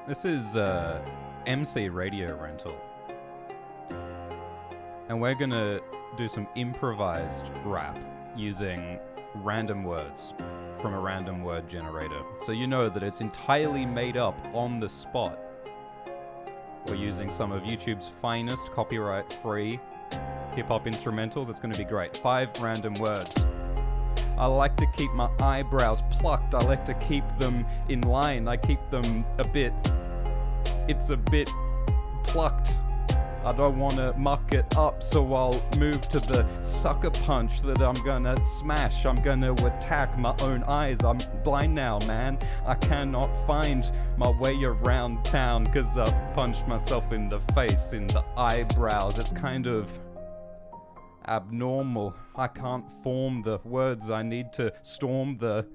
This is MC Radio Rental. And we're gonna do some improvised rap using random words from a random word generator. So you know that it's entirely made up on the spot. We're using some of YouTube's finest copyright-free hip-hop instrumentals. It's gonna be great. 5 random words. I like to keep my eyebrows plucked. I like to keep them in line. I keep them it's a bit plucked. I don't want to muck it up, so I'll move to the sucker punch that I'm gonna smash. I'm gonna attack my own eyes. I'm blind now, man. I cannot find my way around town because I punched myself in the face, in the eyebrows. It's kind of abnormal. I can't form the words. I need to storm the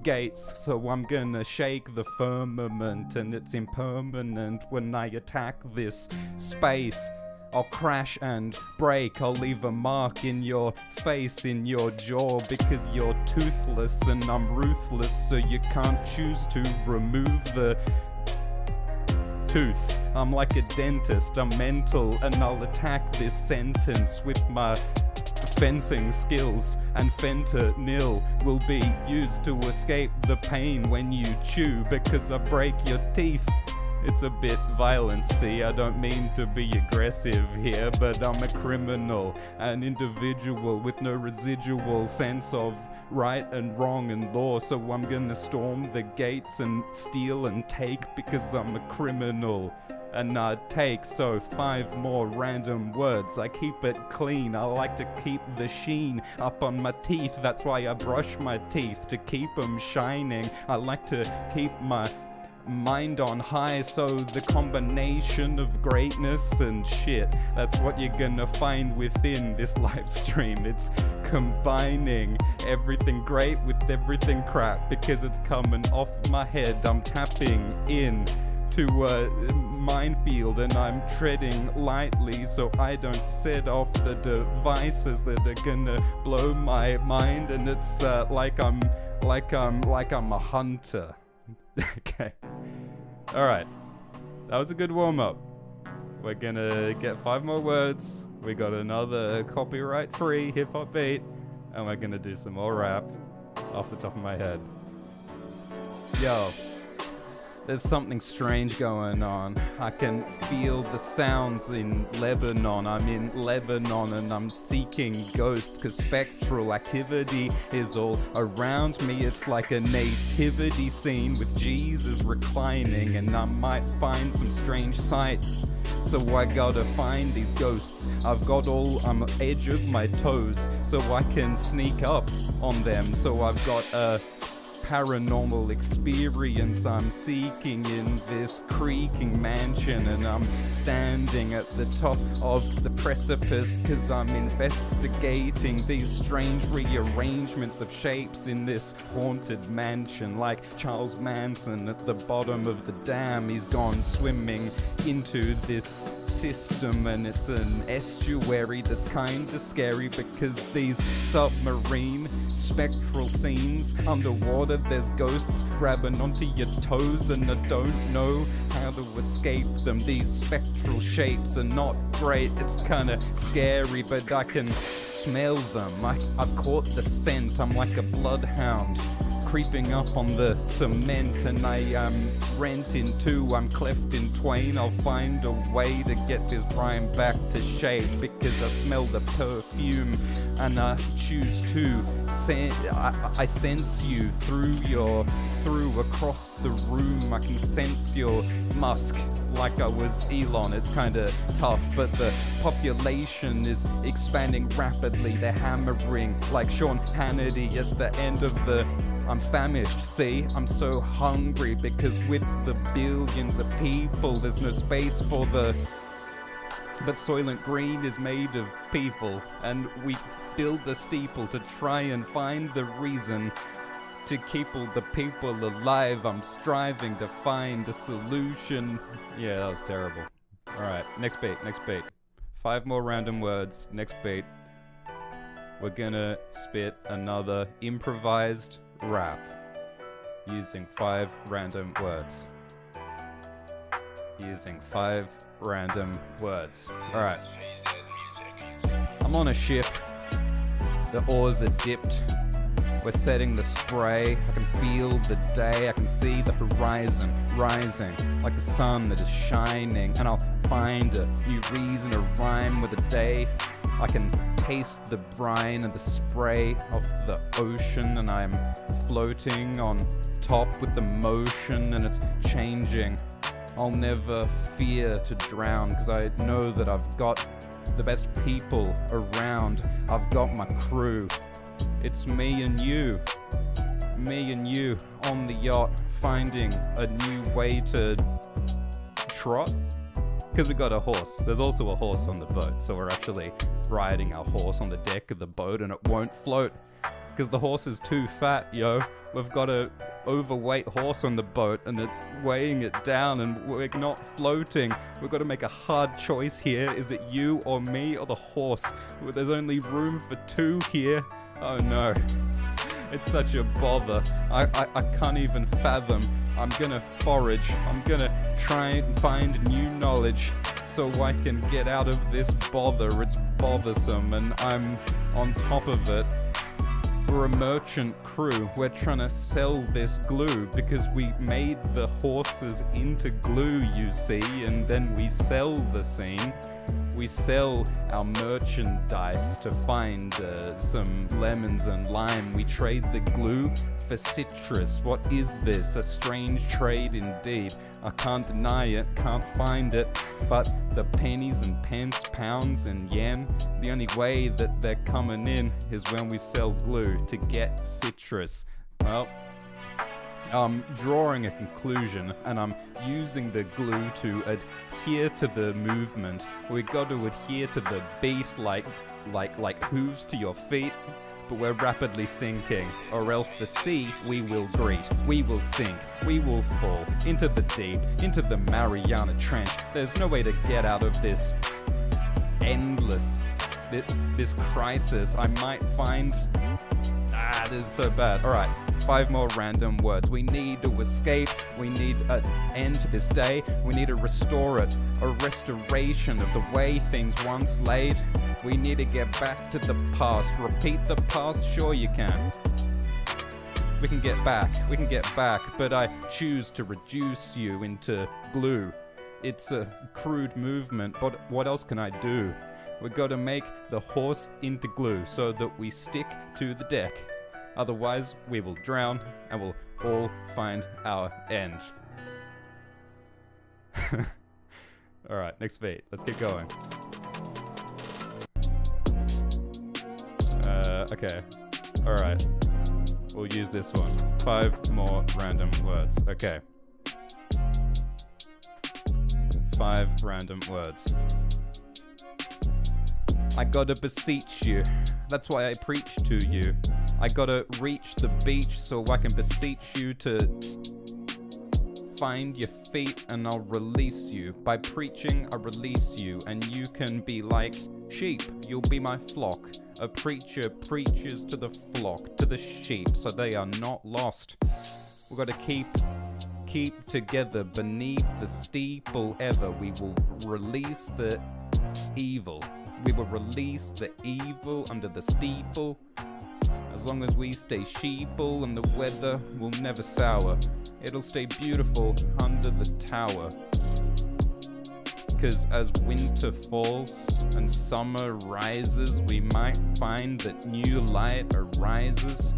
gates, so I'm gonna shake the firmament, and it's impermanent when I attack this space. I'll crash and break. I'll leave a mark in your face, in your jaw, because you're toothless and I'm ruthless, so you can't choose to remove the tooth. I'm like a dentist, I'm mental, and I'll attack this sentence with my fencing skills, and fentanyl will be used to escape the pain when you chew, because I break your teeth. It's a bit violent, see, I don't mean to be aggressive here, but I'm a criminal, an individual with no residual sense of right and wrong and law, so I'm gonna storm the gates and steal and take because I'm a criminal. And I take, so 5 more random words. I keep it clean. I like to keep the sheen up on my teeth. That's why I brush my teeth, to keep them shining. I like to keep my mind on high, so the combination of greatness and shit, that's what you're gonna find within this live stream. It's combining everything great with everything crap, because it's coming off my head. I'm tapping in to a minefield, and I'm treading lightly so I don't set off the devices that are gonna blow my mind, and it's like I'm a hunter. Okay. Alright. That was a good warm-up. We're gonna get 5 more words. We got another copyright-free hip-hop beat, and we're gonna do some more rap off the top of my head. Yo. There's something strange going on. I can feel the sounds in Lebanon. I'm in Lebanon and I'm seeking ghosts, cause spectral activity is all around me. It's like a nativity scene with Jesus reclining, and I might find some strange sights. So I gotta find these ghosts. I've got I'm edge of my toes, so I can sneak up on them. So I've got a paranormal experience I'm seeking in this creaking mansion, and I'm standing at the top of the precipice cause I'm investigating these strange rearrangements of shapes in this haunted mansion. Like Charles Manson at the bottom of the dam, he's gone swimming into this system, and it's an estuary that's kinda scary because these submarine spectral scenes underwater, there's ghosts grabbing onto your toes, and I don't know how to escape them. These spectral shapes are not great. It's kinda scary, but I can smell them. I've caught the scent. I'm like a bloodhound creeping up on the cement, and I am rent in two, I'm cleft in twain. I'll find a way to get this rhyme back to shape, because I smell the perfume and I choose to I sense you through across the room. I can sense your musk like I was Elon. It's kinda tough, but the population is expanding rapidly. They're hammering like Sean Hannity at the end of the I'm famished, see? I'm so hungry because with the billions of people, there's no space for but Soylent Green is made of people, and we build the steeple to try and find the reason to keep all the people alive. I'm striving to find a solution. Yeah, that was terrible. Alright, next beat. 5 more random words, next beat. We're gonna spit another improvised rap using 5 random words. using 5 random words. Alright. I'm on a ship. The oars are dipped. We're setting the spray. I can feel the day. I can see the horizon rising like the sun that is shining. And I'll find a new reason to rhyme with the day. I can taste the brine and the spray of the ocean, and I'm floating on top with the motion, and it's changing. I'll never fear to drown, because I know that I've got the best people around. I've got my crew. It's me and you on the yacht, finding a new way to trot. Because we got a horse. There's also a horse on the boat, so we're actually riding our horse on the deck of the boat, and it won't float because the horse is too fat, yo. We've got a overweight horse on the boat, and it's weighing it down, and we're not floating. We've got to make a hard choice here. Is it you or me or the horse? There's only room for 2 here. Oh no. It's such a bother. I can't even fathom. I'm gonna forage. I'm gonna try and find new knowledge so I can get out of this bother. It's bothersome, and I'm on top of it. We're a merchant crew. We're trying to sell this glue because we made the horses into glue, you see, and then we sell the scene. We sell our merchandise to find some lemons and lime. We trade the glue for citrus. What is this? A strange trade indeed. I can't deny it, can't find it. But the pennies and pence, pounds and yen, the only way that they're coming in is when we sell glue to get citrus. Well, I'm drawing a conclusion, and I'm using the glue to adhere to the movement. We got to adhere to the beat like hooves to your feet, but we're rapidly sinking, or else the sea we will greet. We will sink, we will fall into the deep, into the Mariana Trench. There's no way to get out of this endless, this crisis. I might find... this is so bad. Alright, 5 more random words. We need to escape. We need an end to this day. We need to restore it. A restoration of the way things once laid. We need to get back to the past. Repeat the past? Sure you can. We can get back, but I choose to reduce you into glue. It's a crude movement, but what else can I do? We gotta make the horse into glue so that we stick to the deck. Otherwise, we will drown, and we'll all find our end. Alright, next beat. Let's get going. Okay. Alright. We'll use this one. 5 more random words. Okay. 5 random words. I gotta beseech you. That's why I preach to you. I gotta reach the beach so I can beseech you to find your feet, and I'll release you. By preaching, I release you, and you can be like sheep. You'll be my flock. A preacher preaches to the flock, to the sheep, so they are not lost. We've got to keep together beneath the steeple ever. We will release the evil. We will release the evil under the steeple. As long as we stay sheeple, and the weather will never sour. It'll stay beautiful under the tower. Because as winter falls and summer rises, we might find that new light arises.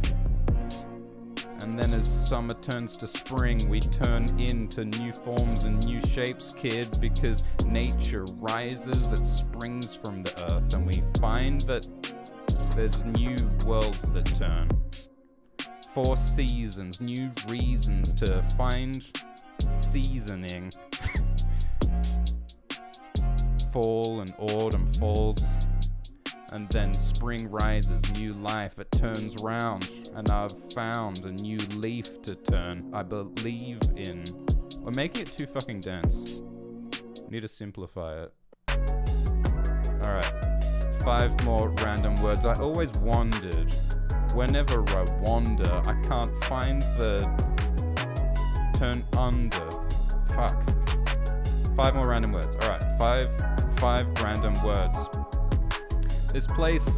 And then as summer turns to spring, we turn into new forms and new shapes, kid, because nature rises, it springs from the earth, and we find that there's new worlds that turn. 4 seasons, new reasons to find seasoning. Fall and autumn falls, and then spring rises, new life, it turns round, and I've found a new leaf to turn. I believe in... We're making it too fucking dense. Need to simplify it. Alright. 5 more random words. I always wondered, whenever I wander, I can't find the turn under. Fuck. 5 more random words. All right, five random words. This place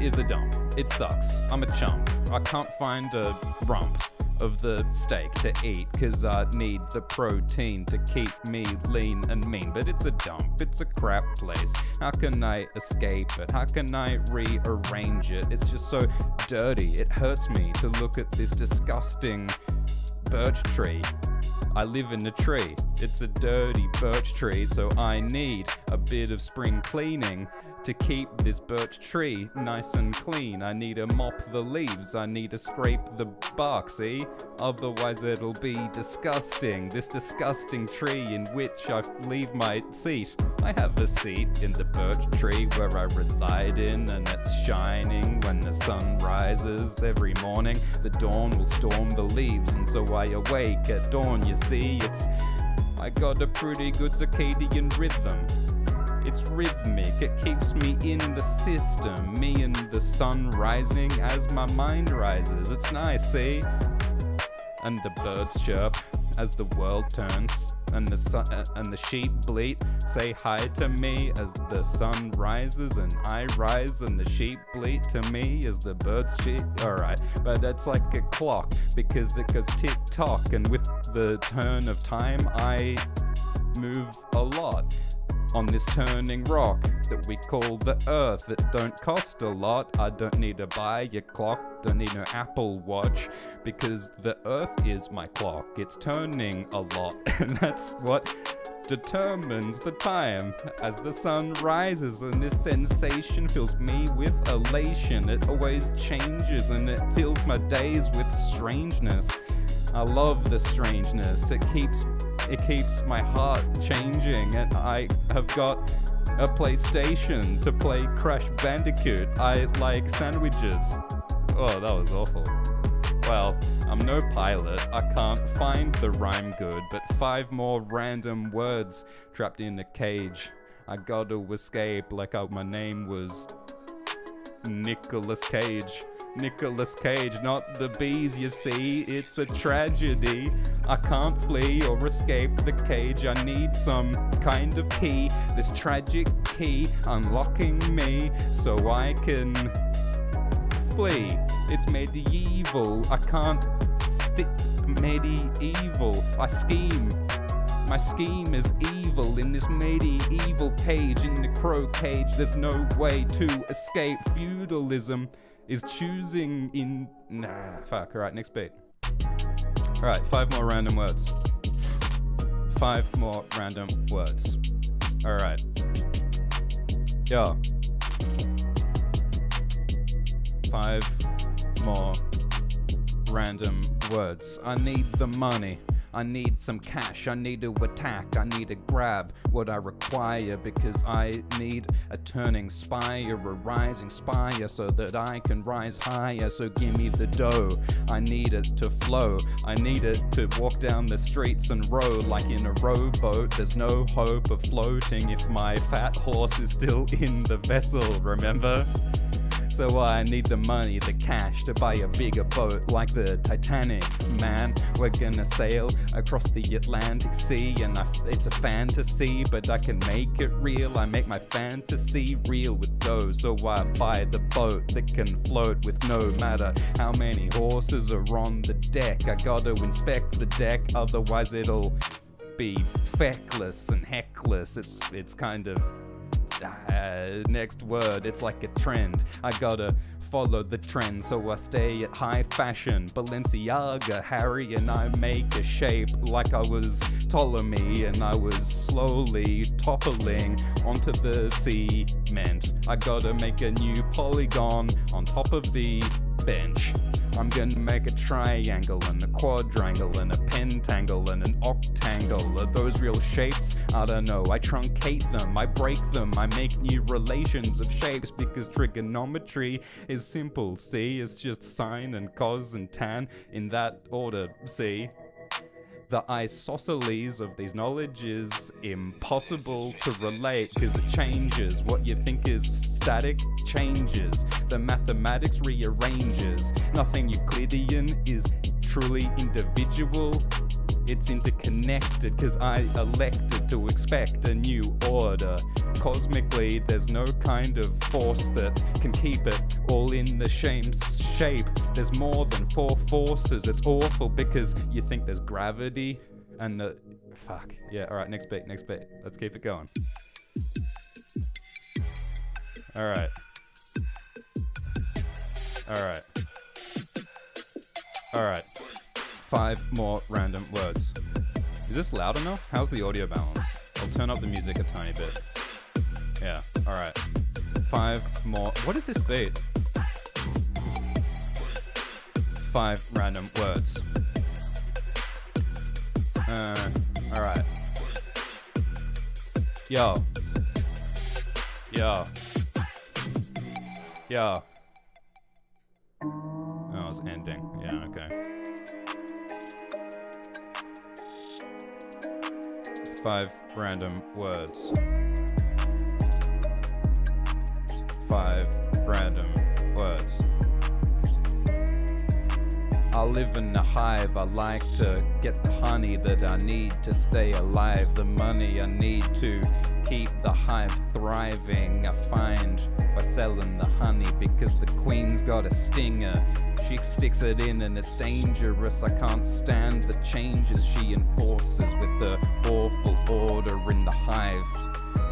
is a dump. It sucks. I'm a chump. I can't find a rump of the steak to eat, cause I need the protein to keep me lean and mean. But it's a dump, it's a crap place. How can I escape it? How can I rearrange it? It's just so dirty. It hurts me to look at this disgusting birch tree. I live in a tree. It's a dirty birch tree, so I need a bit of spring cleaning to keep this birch tree nice and clean. I need to mop the leaves, I need to scrape the bark, see? Otherwise it'll be disgusting. This disgusting tree in which I leave my seat. I have a seat in the birch tree where I reside in, and it's shining when the sun rises every morning. The dawn will storm the leaves, and so I awake at dawn. You see, I got a pretty good circadian rhythm. It's rhythmic, it keeps me in the system. Me and the sun rising as my mind rises. It's nice, see? And the birds chirp as the world turns, and the sheep bleat. Say hi to me as the sun rises, and I rise, and the sheep bleat to me as the birds cheep. Alright, but it's like a clock because it goes tick tock, and with the turn of time I move a lot on this turning rock that we call the earth. It don't cost a lot. I don't need to buy a clock, don't need no Apple Watch, because the earth is my clock. It's turning a lot, and that's what determines the time as the sun rises, and this sensation fills me with elation. It always changes, and it fills my days with strangeness. I love the strangeness. It keeps my heart changing, and I have got a PlayStation to play Crash Bandicoot. I like sandwiches. Oh, that was awful. Well, I'm no pilot. I can't find the rhyme good, but 5 more random words trapped in a cage. I gotta escape like my name was Nicolas Cage. Nicolas Cage, not the bees, you see, it's a tragedy. I can't flee or escape the cage. I need some kind of key, this tragic key unlocking me so I can flee. It's medieval, I can't stick medieval. I scheme, my scheme is evil in this medieval cage. In the crow cage, there's no way to escape. Feudalism is choosing in... Nah, fuck. Alright, next beat. Alright, 5 more random words. 5 more random words. Alright. Yo. 5 more random words. I need the money. I need some cash, I need to attack, I need to grab what I require, because I need a turning spire, a rising spire, so that I can rise higher. So give me the dough, I need it to flow, I need it to walk down the streets and row like in a rowboat. There's no hope of floating if my fat horse is still in the vessel, remember? So I need the money, the cash, to buy a bigger boat like the Titanic, man. We're gonna sail across the Atlantic Sea, and it's a fantasy, but I can make it real. I make my fantasy real with dough, so I buy the boat that can float with no matter how many horses are on the deck. I gotta inspect the deck, otherwise it'll be feckless and heckless. It's kind of... next word, it's like a trend. I gotta follow the trend, so I stay at high fashion. Balenciaga, Harry, and I make a shape like I was Ptolemy, and I was slowly toppling onto the cement. I gotta make a new polygon on top of the bench. I'm gonna make a triangle and a quadrangle and a pentangle and an octangle. Are those real shapes? I don't know. I truncate them, I break them, I make new relations of shapes, because trigonometry is simple, see? It's just sine and cos and tan in that order, see? The isosceles of these knowledge is impossible to relate, because it changes. What you think is static changes. The mathematics rearranges. Nothing Euclidean is truly individual. It's interconnected, cause I elected to expect a new order. Cosmically, there's no kind of force that can keep it all in the same shape. There's more than four forces. It's awful because you think there's gravity and the... Fuck. Yeah, alright, next beat. Let's keep it going. Alright. 5 more random words. Is this loud enough? How's the audio balance? I'll turn up the music a tiny bit. Yeah, alright. 5 more. What is this beat? 5 random words. Alright. Yo. Oh, it's ending. Yeah, okay. 5 random words. 5 random words. I live in a hive. I like to get the honey that I need to stay alive. The money I need to keep the hive thriving. I find by selling the honey because the queen's got a stinger. She sticks it in and it's dangerous. I can't stand the changes she enforces with the awful order in the hive.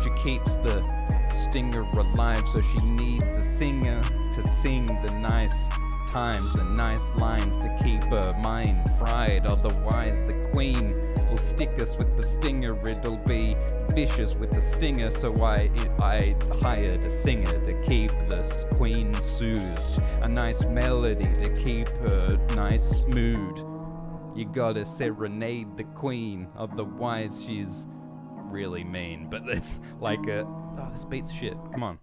She keeps the stinger alive, so she needs a singer to sing the nice times, the nice lines to keep her mind fried. Otherwise the queen will stick us with the stinger. It'll be vicious with the stinger, so I hired a singer to keep this queen soothed. A nice melody to keep her nice mood. You gotta serenade the queen, otherwise she's really mean. But it's like a... Oh, this beat's shit. Come on.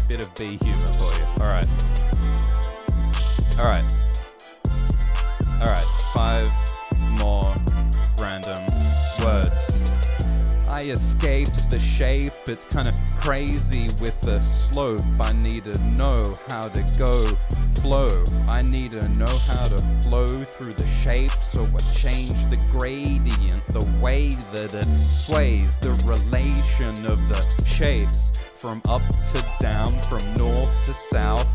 Bit of B humor for you. Alright. 5 more random words. I escaped the shape. It's kind of crazy with the slope. I need to know how to go flow. I need to know how to flow through the shape, so I change the gradient, the way that it sways, the relation of the shapes from up to down, from north to south.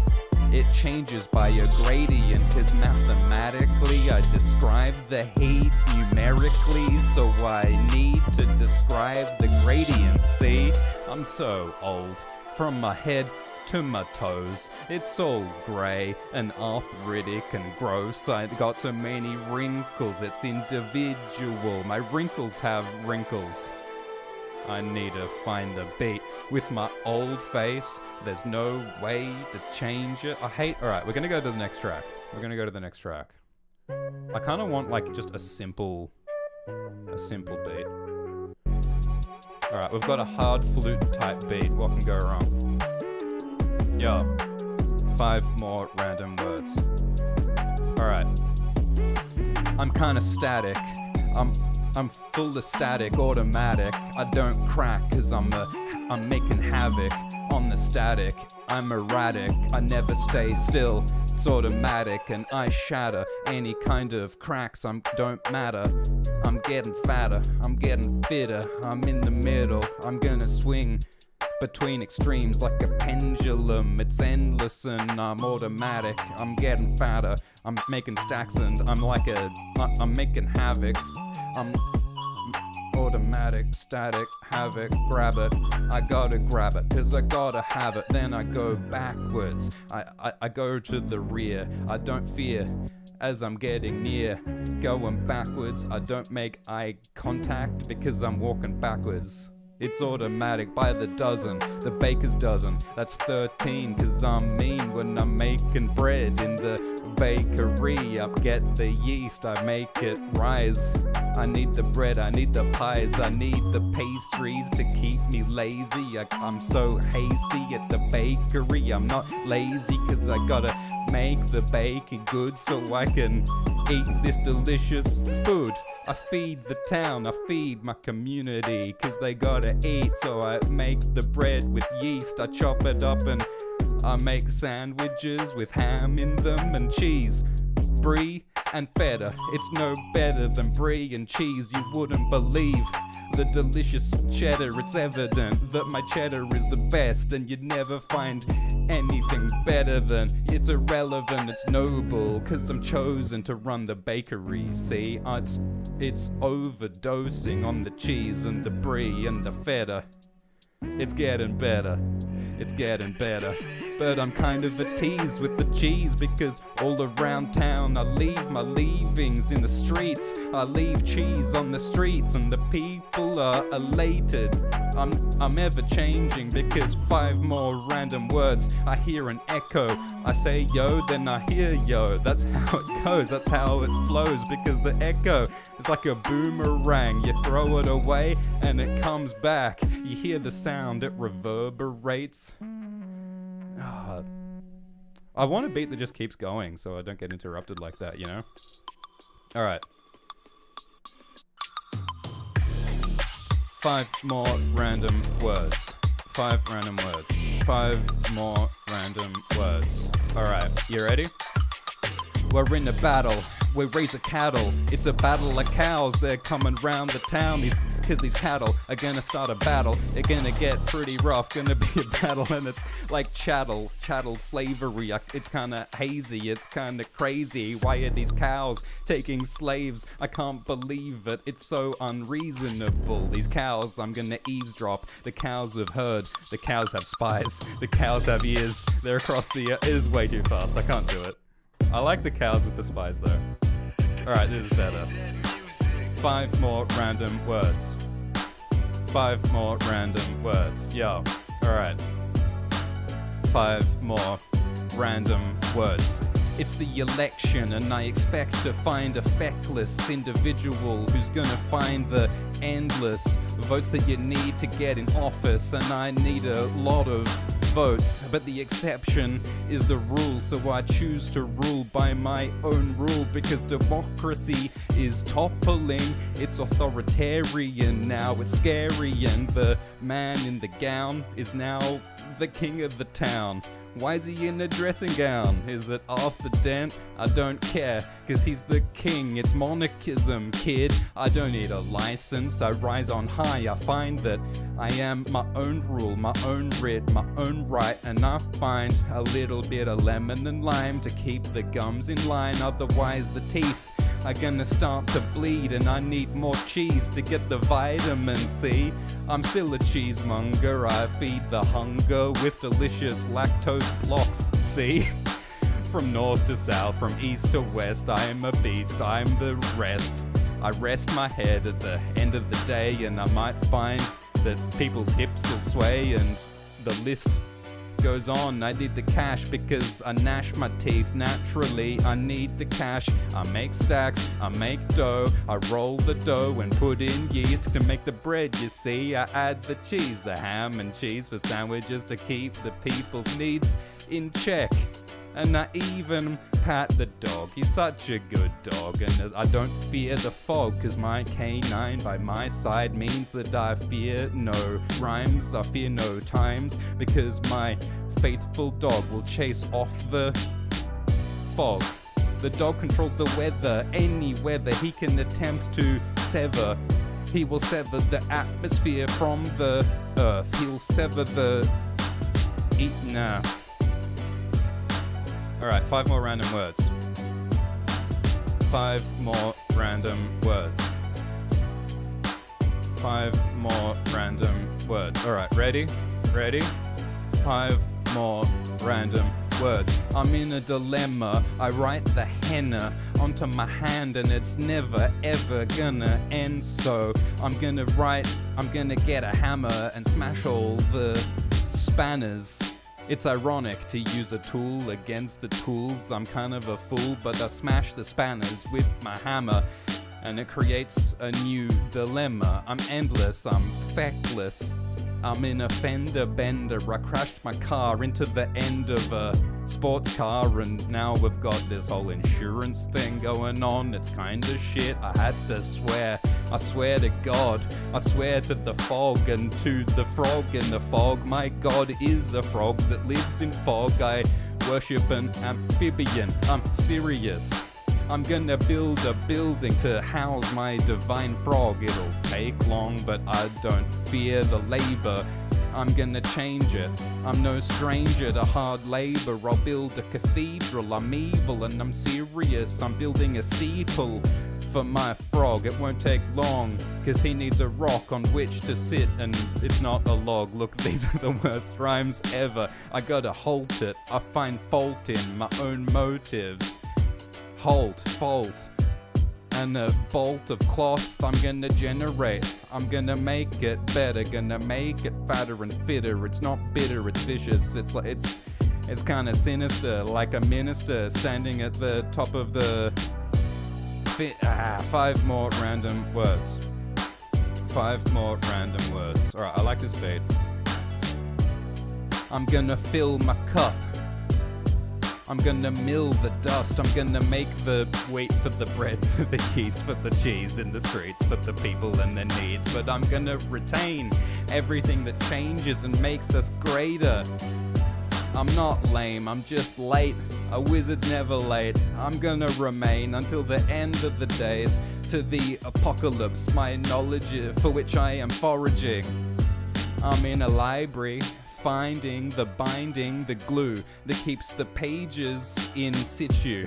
It changes by a gradient, cause mathematically I describe the heat numerically, so I need to describe the gradient. See, I'm so old, from my head to my toes. It's all grey and arthritic and gross. I got so many wrinkles, it's individual. My wrinkles have wrinkles. I need to find the beat. With my old face, there's no way to change it. Alright, we're gonna go to the next track. I kinda want like just a simple beat. Alright, we've got a hard flute type beat. What can go wrong? Yo, 5 more random words. Alright. I'm kinda static. I'm full of static, automatic. I don't crack cause I'm making havoc on the static. I'm erratic, I never stay still. It's automatic and I shatter any kind of cracks. Don't matter. I'm getting fatter, I'm getting fitter. I'm in the middle, I'm gonna swing between extremes like a pendulum. It's endless and I'm automatic. I'm getting fatter, I'm making stacks and I'm making havoc. I'm automatic, static, havoc, grab it. I gotta grab it, cause I gotta have it. Then I go backwards, I go to the rear. I don't fear as I'm getting near. Going backwards, I don't make eye contact because I'm walking backwards. It's automatic by the dozen, the baker's dozen. That's 13, cause I'm mean when I'm making bread in the bakery. I get the yeast, I make it rise. I need the bread, I need the pies, I need the pastries to keep me lazy. I'm so hasty at the bakery. I'm not lazy cause I gotta make the baking good so I can eat this delicious food. I feed the town, I feed my community, cause they gotta eat, so I make the bread with yeast. I chop it up and I make sandwiches with ham in them and cheese. Brie, and feta. It's no better than brie and cheese, you wouldn't believe the delicious cheddar. It's evident that my cheddar is the best, and you'd never find anything better than. It's irrelevant, it's noble, cause I'm chosen to run the bakery. See, it's overdosing on the cheese and the brie and the feta. It's getting better, it's getting better. But I'm kind of a tease with the cheese, because all around town I leave my leavings in the streets. I leave cheese on the streets and the people are elated. I'm ever changing, because 5 more random words, I hear an echo. I say yo, then I hear yo. That's how it goes, that's how it flows, because the echo is like a boomerang. You throw it away and it comes back. You hear the sound, it reverberates. I want a beat that just keeps going so I don't get interrupted like that, you know? Alright. 5 more random words. 5 random words. 5 more random words. Alright, you ready? We're in a battle. We raise a cattle. It's a battle of cows. They're coming round the town. Cause these cattle are gonna start a battle. They're gonna get pretty rough. Gonna be a battle, and it's like chattel slavery. It's kinda hazy. It's kinda crazy. Why are these cows taking slaves? I can't believe it. It's so unreasonable. These cows, I'm gonna eavesdrop. The cows have heard. The cows have spies. The cows have ears. They're across the It is way too fast. I can't do it. I like the cows with the spies though. Alright, this is better. 5 more random words. 5 more random words. Yo. Alright. 5 more random words. It's the election, and I expect to find a feckless individual who's gonna find the endless votes that you need to get in office, and I need a lot of votes, but the exception is the rule, so I choose to rule by my own rule, because democracy is toppling. It's authoritarian now, it's scary, and the man in the gown is now the king of the town. Why is he in a dressing gown? Is it Arthur Dent? I don't care, cause he's the king. It's monarchism, kid. I don't need a license. I rise on high. I find that I am my own rule, my own writ, my own right, and I find a little bit of lemon and lime to keep the gums in line. Otherwise the teeth are gonna start to bleed, and I need more cheese to get the vitamin C. I'm still a cheesemonger. I feed the hunger with delicious lactose blocks. See? From north to south, from east to west, I am a beast, I'm the rest. I rest my head at the end of the day, and I might find that people's hips will sway, and the list goes on. I need the cash because I gnash my teeth naturally. I need the cash. I make stacks, I make dough. I roll the dough and put in yeast to make the bread, you see. I add the cheese, the ham and cheese for sandwiches to keep the people's needs in check. And I even pat the dog. He's such a good dog, and I don't fear the fog, cause my canine by my side means that I fear no rhymes, I fear no times, because my faithful dog will chase off the fog. The dog controls the weather, any weather he can attempt to sever. He will sever the atmosphere from the earth. He'll sever the... Nah. Alright, 5 more random words. 5 more random words. 5 more random words. Alright, ready? Ready? 5 more random words. I'm in a dilemma. I write the henna onto my hand, and it's never ever gonna end. So I'm gonna get a hammer and smash all the spanners. It's ironic to use a tool against the tools. I'm kind of a fool, but I smash the spanners with my hammer, and it creates a new dilemma. I'm endless, I'm feckless. I'm in a fender bender. I crashed my car into the end of a sports car, and now we've got this whole insurance thing going on. It's kinda shit. I had to swear. I swear to God. I swear to the fog and to the frog in the fog. My God is a frog that lives in fog. I worship an amphibian. I'm serious. I'm gonna build a building to house my divine frog. It'll take long, but I don't fear the labor. I'm gonna change it. I'm no stranger to hard labor. I'll build a cathedral. I'm evil and I'm serious. I'm building a steeple for my frog. It won't take long, cause he needs a rock on which to sit, and it's not a log. Look, these are the worst rhymes ever. I gotta halt it. I find fault in my own motives. Halt, fault, and a bolt of cloth I'm gonna generate. I'm gonna make it better, gonna make it fatter and fitter. It's not bitter, it's vicious. It's like it's kind of sinister, like a minister standing at the top of the 5 more random words. 5 more random words. Alright, I like this beat. I'm gonna fill my cup. I'm gonna mill the dust. I'm gonna make the wheat for the bread, for the yeast, for the cheese in the streets, for the people and their needs. But I'm gonna retain everything that changes and makes us greater. I'm not lame, I'm just late. A wizard's never late. I'm gonna remain until the end of the days, to the apocalypse, my knowledge for which I am foraging. I'm in a library, finding the binding, the glue that keeps the pages in situ.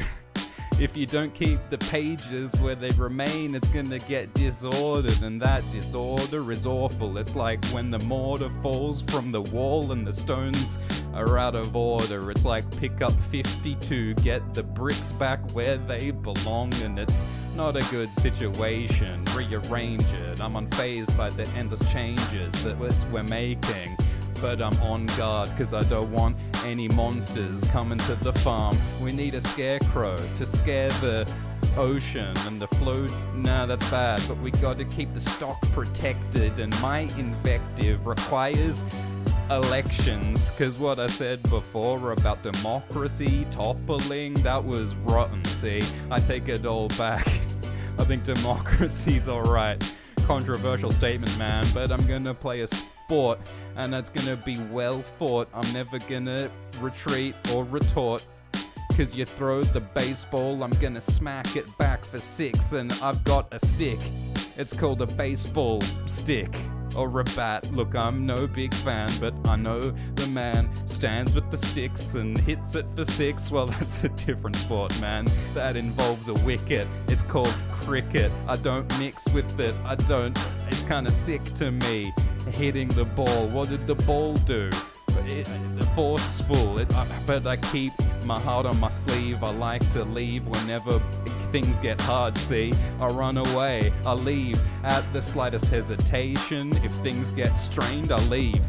If you don't keep the pages where they remain, it's gonna get disordered, and that disorder is awful. It's like when the mortar falls from the wall and the stones are out of order. It's like pick up 52, get the bricks back where they belong, and it's not a good situation. Rearrange it. I'm unfazed by the endless changes that we're making. But I'm on guard, cause I don't want any monsters coming to the farm. We need a scarecrow to scare the ocean and the float. Nah, that's bad, but we gotta keep the stock protected, and my invective requires elections. Cause what I said before about democracy toppling, that was rotten, see? I take it all back. I think democracy's alright. Controversial statement, man, but I'm gonna play a sport, and that's gonna be well fought. I'm never gonna retreat or retort. Cause you throw the baseball, I'm gonna smack it back for 6, and I've got a stick. It's called a baseball stick. Or a bat. Look, I'm no big fan, but I know the man stands with the sticks and hits it for 6. Well, that's a different sport, man. That involves a wicket. It's called cricket. I don't mix with it. It's kind of sick to me, hitting the ball. What did the ball do? Forceful. But I keep my heart on my sleeve. I like to leave whenever things get hard, see? I run away, I leave at the slightest hesitation. If things get strained, I leave.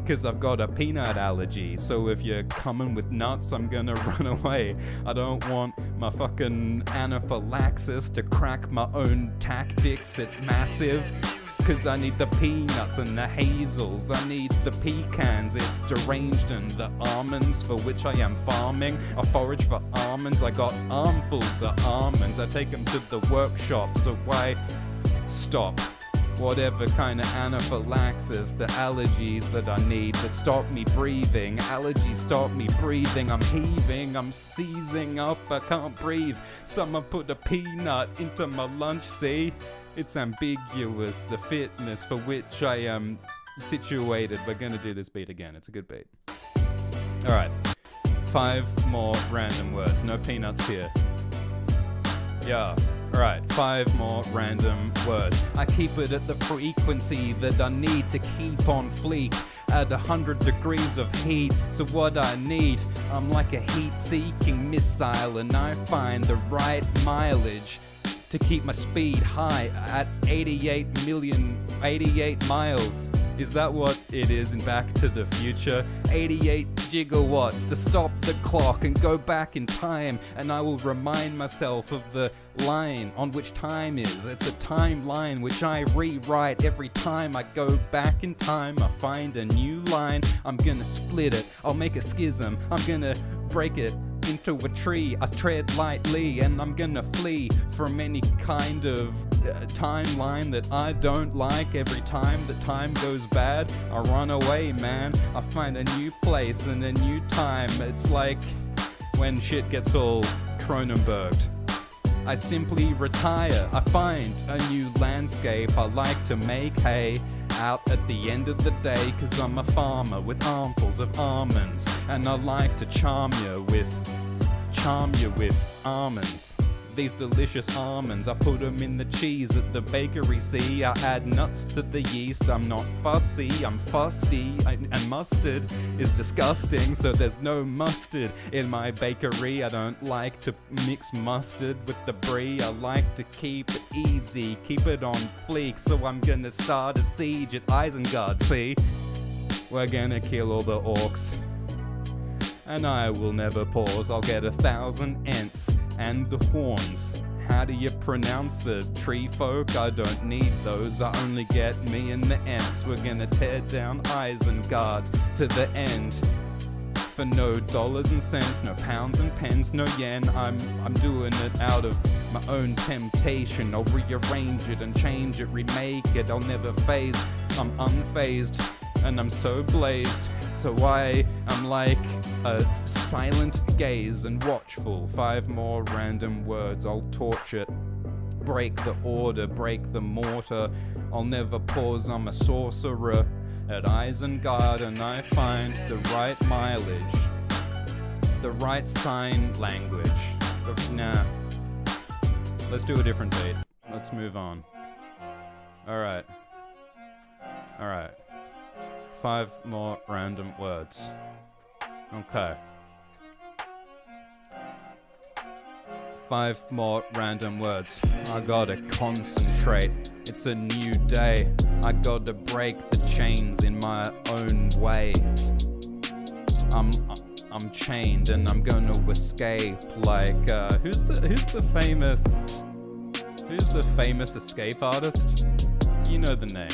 Cause I've got a peanut allergy, so if you're coming with nuts, I'm gonna run away. I don't want my fucking anaphylaxis to crack my own tactics. It's massive. Cause I need the peanuts and the hazels, I need the pecans, it's deranged, and the almonds for which I am farming. I forage for almonds, I got armfuls of almonds. I take them to the workshop, so why stop? Whatever kind of anaphylaxis, the allergies that I need that stop me breathing. Allergies stop me breathing, I'm heaving, I'm seizing up, I can't breathe. Someone put a peanut into my lunch, see? It's ambiguous, the fitness for which I am situated. We're gonna do this beat again, it's a good beat. Alright, 5 more random words, no peanuts here. Yeah, alright, 5 more random words. I keep it at the frequency that I need to keep on fleek. At 100 degrees of heat, so what I need, I'm like a heat-seeking missile, and I find the right mileage to keep my speed high at 88 miles. Is that what it is in Back to the Future? 88 gigawatts to stop the clock and go back in time, and I will remind myself of the line on which time is. It's a timeline which I rewrite every time I go back in time. I find a new line, I'm gonna split it, I'll make a schism, I'm gonna break it into a tree. I tread lightly, and I'm gonna flee from any kind of timeline that I don't like. Every time the time goes bad, I run away, man. I find a new place and a new time. It's like when shit gets all Cronenberged. I simply retire. I find a new landscape. I like to make hay out at the end of the day, 'cause I'm a farmer with armfuls of almonds, and I like to charm you with almonds. These delicious almonds, I put them in the cheese at the bakery, see. I add nuts to the yeast, I'm not fussy, I'm fusty, and mustard is disgusting, so there's no mustard in my bakery. I don't like to mix mustard with the brie, I like to keep it easy, keep it on fleek, so I'm gonna start a siege at Isengard, see? We're gonna kill all the orcs, and I will never pause. I'll get 1,000 ents and the horns. How do you pronounce the tree folk? I don't need those, I only get me and the ents. We're gonna tear down Isengard to the end. For no dollars and cents, no pounds and pence, no yen. I'm doing it out of my own temptation. I'll rearrange it and change it, remake it. I'll never phase, I'm unfazed, and I'm so blazed. So I am like a silent gaze and watchful. 5 more random words, I'll torch it. Break the order, break the mortar. I'll never pause, I'm a sorcerer. At Isengard, and I find the right mileage, the right sign language. Nah. Let's do a different date. Let's move on. Alright. 5 more random words. Okay. 5 more random words. I gotta concentrate. It's a new day. I gotta break the chains in my own way. I'm chained and I'm gonna escape. Like who's the famous escape artist? You know the name.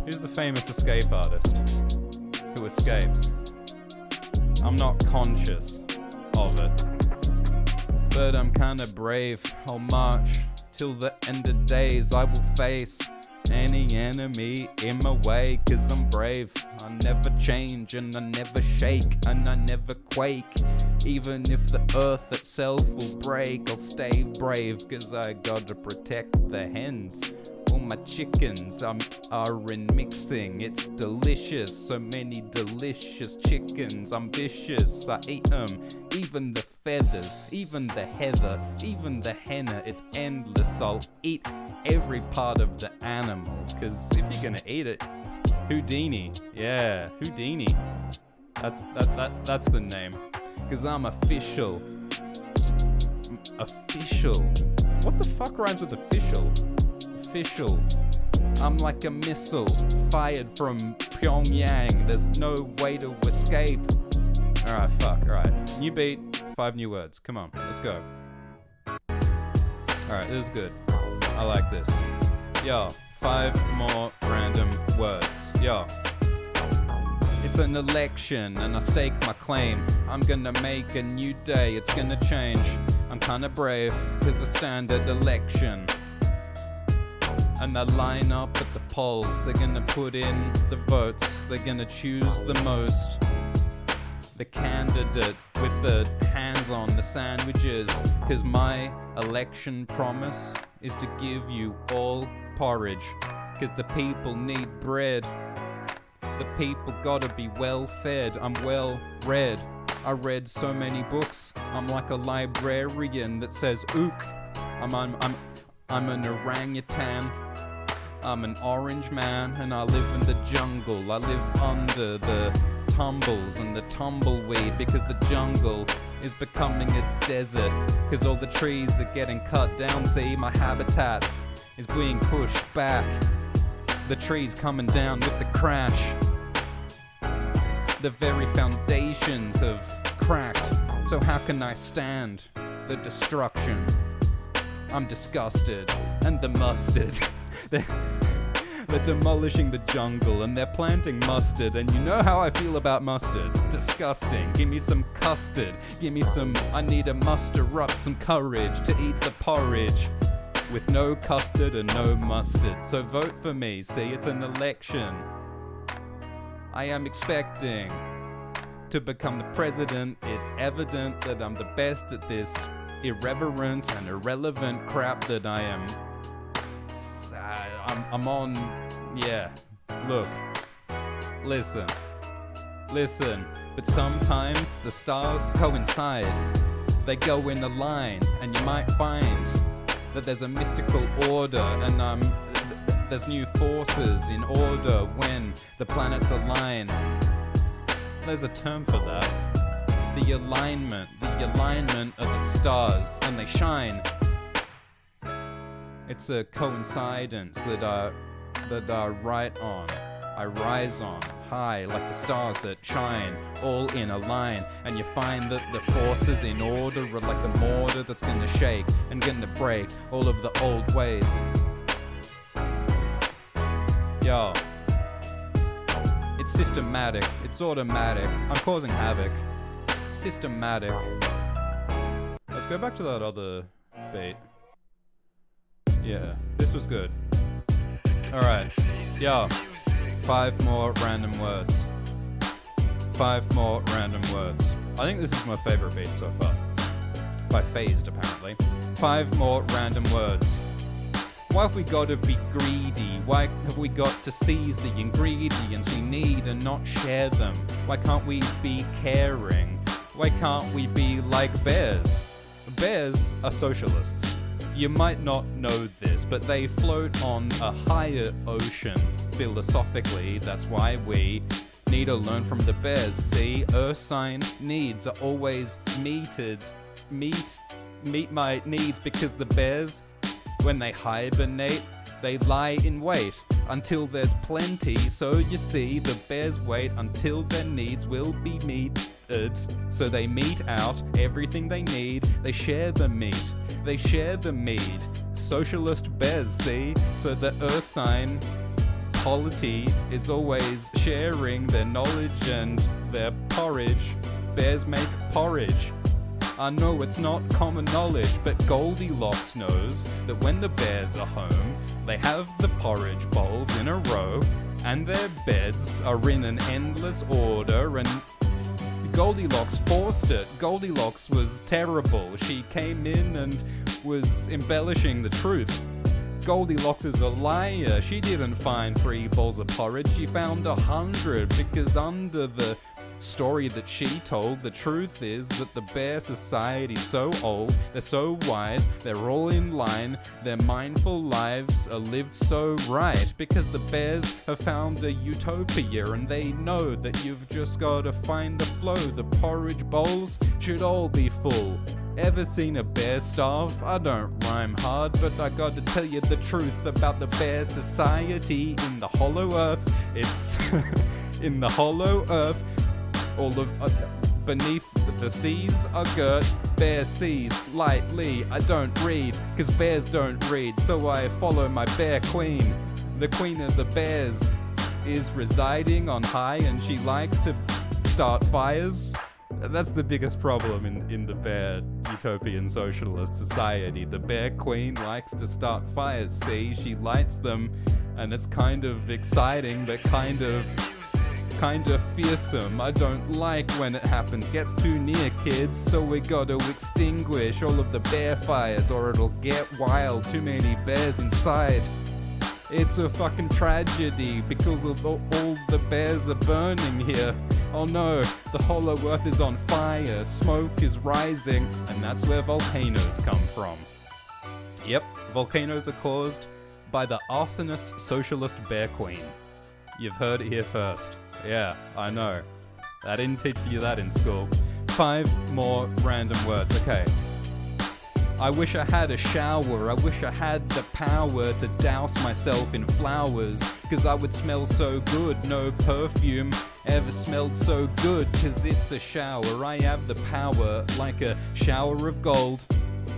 Who's the famous escape artist who escapes? I'm not conscious of it, but I'm kinda brave. I'll march till the end of days. I will face any enemy in my way, 'cause I'm brave. I never change and I never shake and I never quake. Even if the earth itself will break, I'll stay brave, 'cause I gotta protect the hens. All my chickens are in mixing, it's delicious. So many delicious chickens, I'm vicious. I eat them, even the feathers, even the heather, even the henna. It's endless. I'll eat every part of the animal, 'cause if you're gonna eat it, Houdini, yeah, Houdini. That's the name. 'Cause I'm official. Official. What the fuck rhymes with official? Official. I'm like a missile fired from Pyongyang. There's no way to escape. Alright, fuck. Alright. New beat, 5 new words. Come on, let's go. Alright, this is good. I like this. Yo, 5 more random words. Yo. It's an election and I stake my claim. I'm gonna make a new day, it's gonna change. I'm kinda brave, 'cause I stand at election. And I line up at the polls. They're gonna put in the votes. They're gonna choose the most. The candidate with the hands on the sandwiches. 'Cause my election promise is to give you all porridge. 'Cause the people need bread. The people gotta be well fed. I'm well read. I read so many books. I'm like a librarian that says ook. I'm an orangutan. I'm an orange man and I live in the jungle. I live under the tumbles and the tumbleweed, because the jungle is becoming a desert. 'Cause all the trees are getting cut down. See, my habitat is being pushed back. The trees coming down with the crash. The very foundations have cracked. So how can I stand the destruction? I'm disgusted. And the mustard. They're demolishing the jungle and they're planting mustard. And you know how I feel about mustard. It's disgusting. Give me some custard. Give me some... I need to muster up some courage to eat the porridge with no custard and no mustard. So vote for me. See, it's an election. I am expecting to become the president. It's evident that I'm the best at this. irreverent and irrelevant crap that I am... I'm on... Yeah. Look. Listen. But sometimes the stars coincide. They go in a line, and you might find that there's a mystical order, and there's new forces in order when the planets align. There's a term for that. The alignment of the stars, and they shine. It's a coincidence that I write on, I rise on, high like the stars that shine, all in a line. And you find that the forces in order are like the mortar that's gonna shake and gonna break all of the old ways. Yo, it's systematic, it's automatic, I'm causing havoc. Systematic. Let's go back to that other beat. Yeah, this was good. Alright, yo, 5 more random words. 5 more random words. I think this is my favorite beat so far. By phased, apparently. 5 more random words. Why have we got to be greedy? Why have we got to seize the ingredients we need and not share them? Why can't we be caring? Why can't we be like bears? Bears are socialists. You might not know this, but they float on a higher ocean philosophically. That's why we need to learn from the bears. See, Earth sign needs are always meted. Meet my needs, because the bears, when they hibernate, they lie in wait until there's plenty. So you see, the bears wait until their needs will be meted. So they mete out everything they need. They share the meat. They share the mead. Socialist bears, see? So the Earth sign polity is always sharing their knowledge and their porridge. Bears make porridge. I know it's not common knowledge, but Goldilocks knows that when the bears are home, they have the porridge bowls in a row, and their beds are in an endless order, and Goldilocks forced it. Goldilocks was terrible. She came in and was embellishing the truth. Goldilocks is a liar. She didn't find 3 bowls of porridge. She found 100, because under the story that she told, the truth is that the bear society's so old, they're so wise, they're all in line, their mindful lives are lived so right, because the bears have found a utopia, and they know that you've just gotta find the flow. The porridge bowls should all be full. Ever seen a bear starve? I don't rhyme hard, but I gotta tell you the truth about the bear society in the hollow earth. It's in the hollow earth. All of beneath the seas are girt. Bear sees lightly. I don't read, cause bears don't read. So I follow my bear queen. The queen of the bears is residing on high, and she likes to start fires. That's the biggest problem in the bear utopian socialist society. The bear queen likes to start fires. See, she lights them, and it's kind of exciting, but kind of fearsome. I don't like when it happens. Gets too near, kids, so we gotta extinguish all of the bear fires, or it'll get wild. Too many bears inside. It's a fucking tragedy, because of all the bears are burning here. Oh no, the hollow earth is on fire. Smoke is rising, and that's where volcanoes come from. Yep, volcanoes are caused by the arsonist socialist bear queen. You've heard it here first. Yeah, I know. I didn't teach you that in school. 5 more random words, okay. I wish I had a shower. I wish I had the power to douse myself in flowers, cause I would smell so good. No perfume ever smelled so good, cause it's a shower. I have the power, like a shower of gold.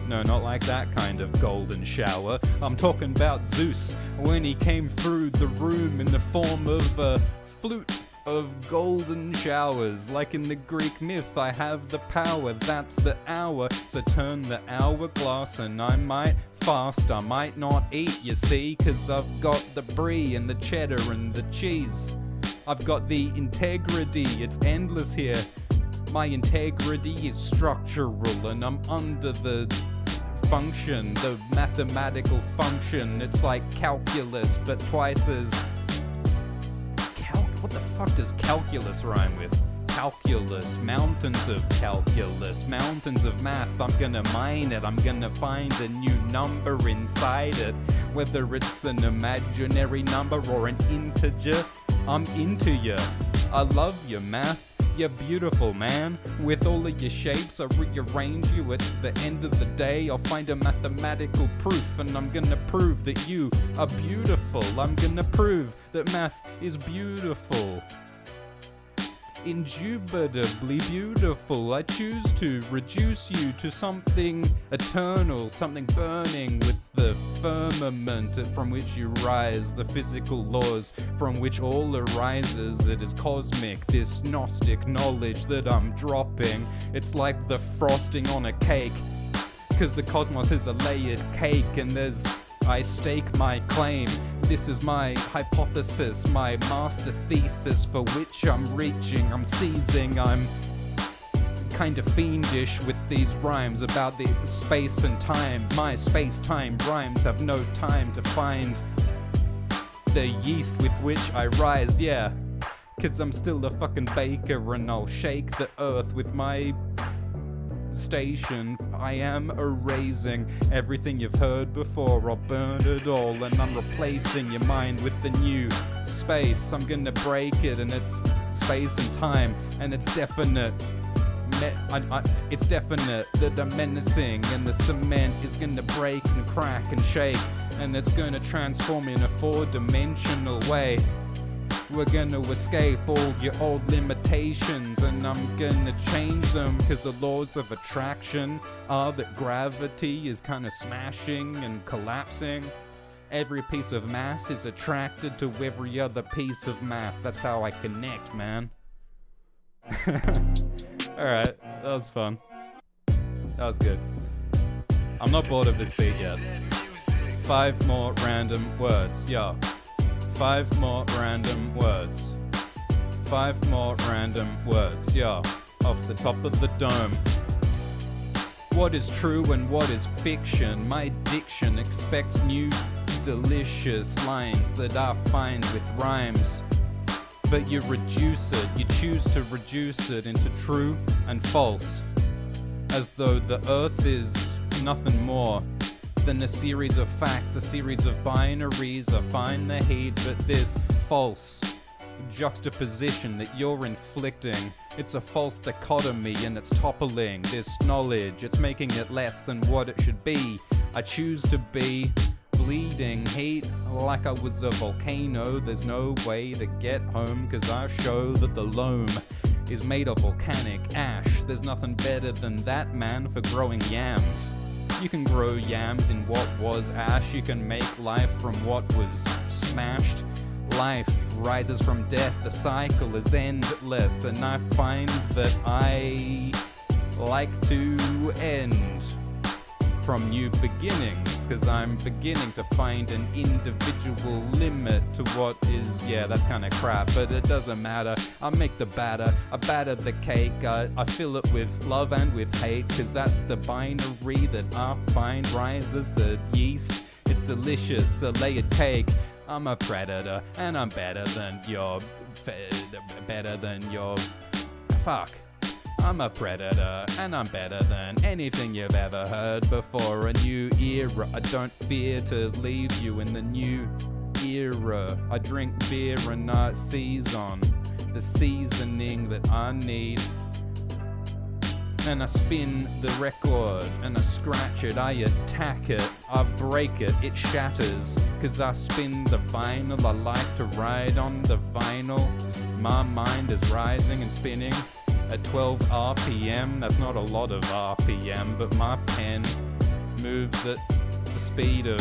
No, not like that kind of golden shower. I'm talking about Zeus, when he came through the room in the form of a flute of golden showers. Like in the Greek myth, I have the power, that's the hour. So turn the hourglass and I might fast. I might not eat, you see, cause I've got the brie and the cheddar and the cheese. I've got the integrity, it's endless here. My integrity is structural, and I'm under the function, the mathematical function. It's like calculus, but twice as what the fuck does calculus rhyme with? Calculus, mountains of calculus, mountains of math. I'm gonna mine it, I'm gonna find a new number inside it. Whether it's an imaginary number or an integer, I'm into you. I love you, math. You're beautiful, man. With all of your shapes, I rearrange you. At the end of the day, I'll find a mathematical proof, and I'm gonna prove that you are beautiful. I'm gonna prove that math is beautiful. Indubitably beautiful. I choose to reduce you to something eternal, something burning with the firmament from which you rise, the physical laws from which all arises. It is cosmic, this Gnostic knowledge that I'm dropping. It's like the frosting on a cake, 'cause the cosmos is a layered cake, and I stake my claim. This is my hypothesis, my master thesis for which I'm reaching, I'm seizing. I'm kind of fiendish with these rhymes about the space and time. My space-time rhymes have no time to find the yeast with which I rise, yeah. 'Cause I'm still a fucking baker, and I'll shake the earth with my station. I am erasing everything you've heard before. I'll burn it all, and I'm replacing your mind with the new space. I'm gonna break it, and it's space and time, and it's definite. It's definite that I'm menacing, and the cement is gonna break and crack and shake, and it's gonna transform in a four-dimensional way. We're gonna escape all your old limitations, and I'm gonna change them, 'cause the laws of attraction are that gravity is kind of smashing and collapsing. Every piece of mass is attracted to every other piece of math. That's how I connect, man. Alright, that was fun. That was good. I'm not bored of this beat yet. 5 more random words, yo. 5 more random words. 5 more random words, yo. Off the top of the dome. What is true and what is fiction? My diction expects new, delicious lines that I find with rhymes. But you reduce it, you choose to reduce it into true and false. As though the earth is nothing more than a series of facts, a series of binaries. I find the heat, but this false juxtaposition that you're inflicting, it's a false dichotomy, and it's toppling this knowledge. It's making it less than what it should be. I choose to be bleeding heat like I was a volcano. There's no way to get home, 'cause I show that the loam is made of volcanic ash. There's nothing better than that, man, for growing yams. You can grow yams in what was ash. You can make life from what was smashed. Life rises from death. The cycle is endless, and I find that I like to end from new beginnings, 'cause I'm beginning to find an individual limit to what is, yeah, that's kind of crap, but it doesn't matter. I make the batter, I batter the cake, I fill it with love and with hate, 'cause that's the binary that I find rises the yeast. It's delicious, a layered cake. I'm a predator, and I'm better than your fuck. I'm a predator, and I'm better than anything you've ever heard before. A new era, I don't fear to leave you in the new era. I drink beer and I season the seasoning that I need. And I spin the record, and I scratch it, I attack it, I break it, it shatters. 'Cause I spin the vinyl, I like to ride on the vinyl. My mind is rising and spinning at 12 RPM. That's not a lot of RPM, but my pen moves at the speed of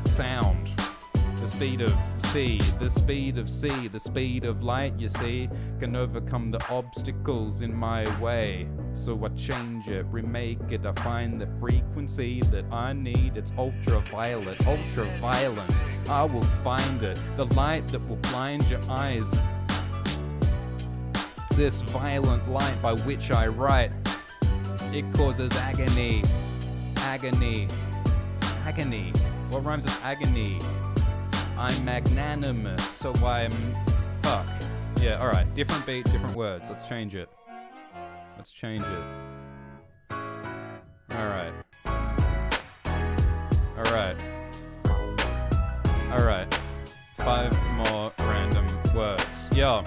sound, the speed of C, the speed of C, the speed of light, you see, can overcome the obstacles in my way. So I change it, remake it, I find the frequency that I need. It's ultraviolet, ultraviolent. I will find it, the light that will blind your eyes. this violent light by which I write. It causes agony. Agony. Agony. What rhymes with agony? I'm magnanimous, so I'm... Fuck. Yeah, alright. Different beat, different words. Let's change it. Let's change it. Alright. Alright. Alright. 5 more random words. Yo.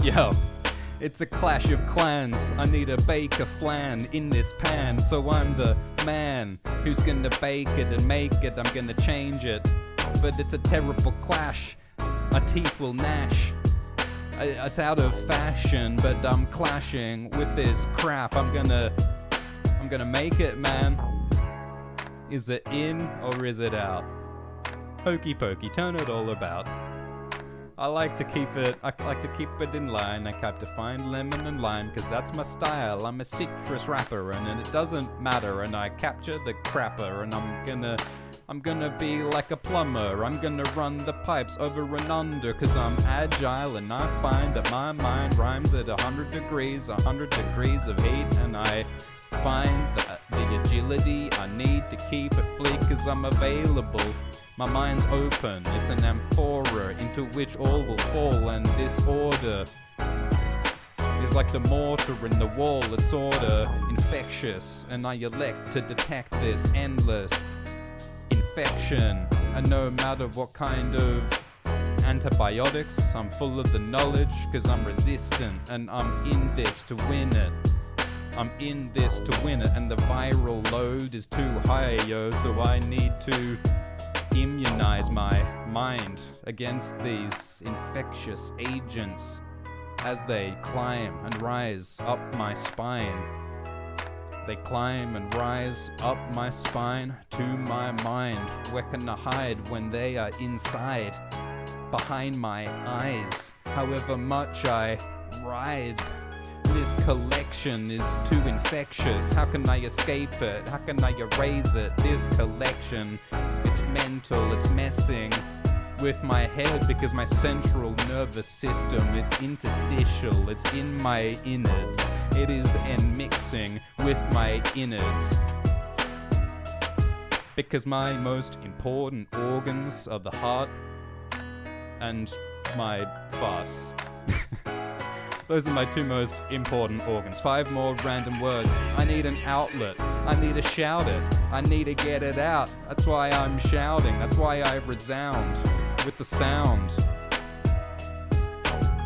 Yo. It's a clash of clans. I need to bake a flan in this pan. So I'm the man who's gonna bake it and make it. I'm gonna change it. But it's a terrible clash. My teeth will gnash. It's out of fashion, but I'm clashing with this crap. I'm gonna make it, man. Is it in or is it out? Hokey pokey, turn it all about. I like to keep it in line. I like to find lemon and lime, cause that's my style. I'm a citrus rapper, and it doesn't matter. And I capture the crapper, and I'm gonna be like a plumber. I'm gonna run the pipes over and under, cause I'm agile, and I find that my mind rhymes at 100 degrees of heat, and I find that the agility I need to keep it fleet, cause I'm available. My mind's open, it's an amphora into which all will fall, and this order is like the mortar in the wall. It's sorta infectious, and I elect to detect this endless infection. And no matter what kind of antibiotics, I'm full of the knowledge, cause I'm resistant, and I'm in this to win it. I'm in this to win it, and the viral load is too high, yo, so I need to immunize my mind against these infectious agents as they climb and rise up my spine. They climb and rise up my spine to my mind. Where can I hide when they are inside, behind my eyes? However much I writhe, this collection is too infectious. How can I escape it? How can I erase it? This collection, it's mental, it's messing with my head, because my central nervous system, it's interstitial, it's in my innards. It is mixing with my innards. Because my most important organs are the heart and my farts. Those are my 2 most important organs. 5 more random words. I need an outlet. I need to shout it. I need to get it out. That's why I'm shouting. That's why I resound with the sound.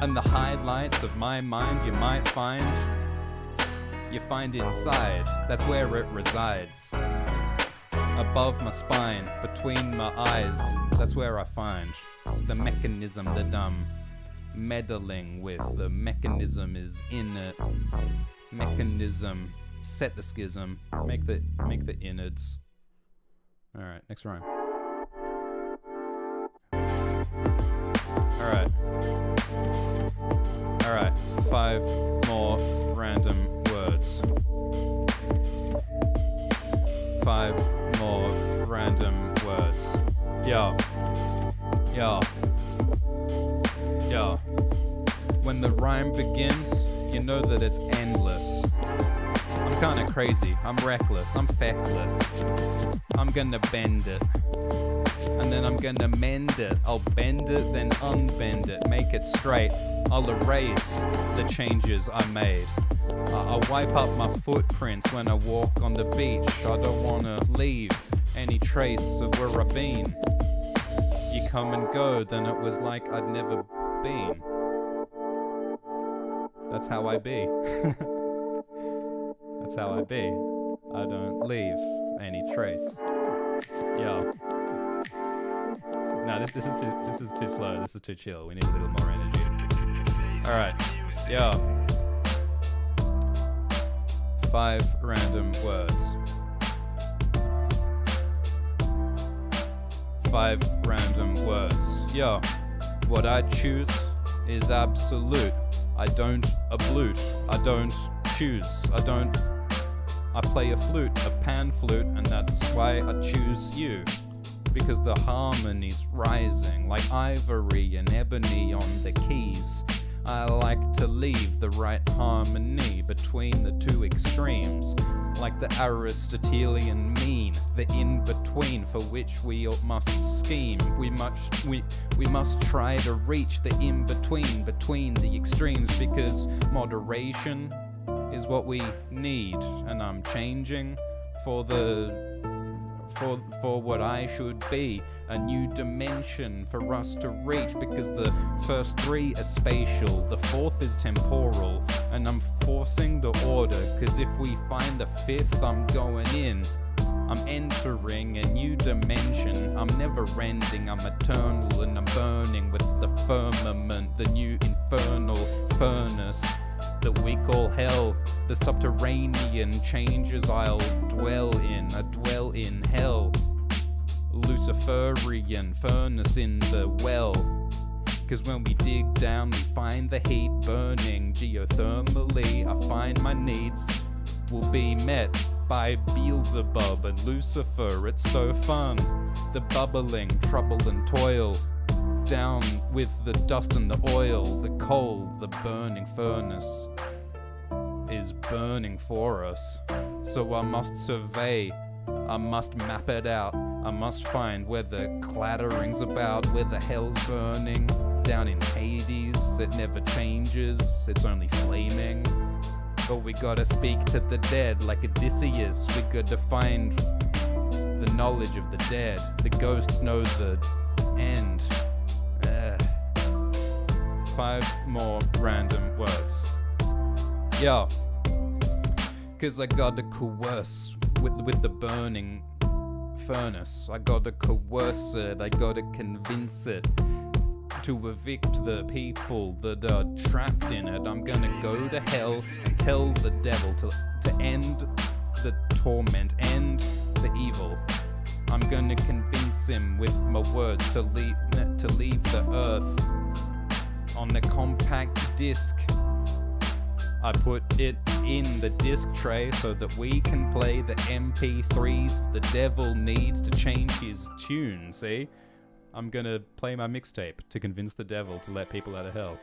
And the highlights of my mind you might find inside. That's where it resides. Above my spine, between my eyes. That's where I find the mechanism that I'm meddling with. The mechanism is in it. Mechanism, set the schism, make the innards. Alright, next rhyme. Alright, 5 more random words. 5 more random words. Yo. When the rhyme begins, you know that it's endless. I'm kinda crazy, I'm reckless, I'm feckless. I'm gonna bend it, and then I'm gonna mend it. I'll bend it, then unbend it, make it straight. I'll erase the changes I made. I'll wipe up my footprints when I walk on the beach. I don't wanna leave any trace of where I've been. You come and go, then it was like I'd never been. That's how I be. That's how I be. I don't leave any trace. Yo. No, this is too slow. This is too chill. We need a little more energy. All right. Yo. 5 random words. 5 random words. Yo. What I choose is absolute. I don't ablute. I don't choose. I play a flute, a pan flute, and that's why I choose you. Because the harmony's rising like ivory and ebony on the keys. I like to leave the right harmony between the two extremes, like the Aristotelian mean, the in-between for which we must scheme. We must try to reach the in-between between the extremes, because moderation is what we need, and I'm changing for what I should be, a new dimension for us to reach, because the first three are spatial, the fourth is temporal, and I'm forcing the order, cause if we find the fifth, I'm going in. I'm entering a new dimension, I'm never ending, I'm eternal, and I'm burning with the firmament, the new infernal furnace that we call hell. The subterranean changes I'll dwell in, I dwell in hell. Luciferian furnace in the well, cause when we dig down we find the heat burning geothermally. I find my needs will be met by Beelzebub and Lucifer. It's so fun, the bubbling trouble and toil, down with the dust and the oil, the coal, the burning furnace is burning for us. So I must survey, I must map it out, I must find where the clattering's about, where the hell's burning. Down in Hades, it never changes, it's only flaming. But we gotta speak to the dead like Odysseus, we gotta find the knowledge of the dead. The ghosts know the end. 5 more random words. Yo, cause I gotta coerce with the burning furnace. I gotta coerce it, I gotta convince it to evict the people that are trapped in it. I'm gonna go to hell and tell the devil to end the torment, end the evil. I'm gonna convince him with my words to leave the earth on a compact disc. I put it in the disc tray so that we can play the MP3s the devil needs to change his tune, see? I'm gonna play my mixtape to convince the devil to let people out of hell.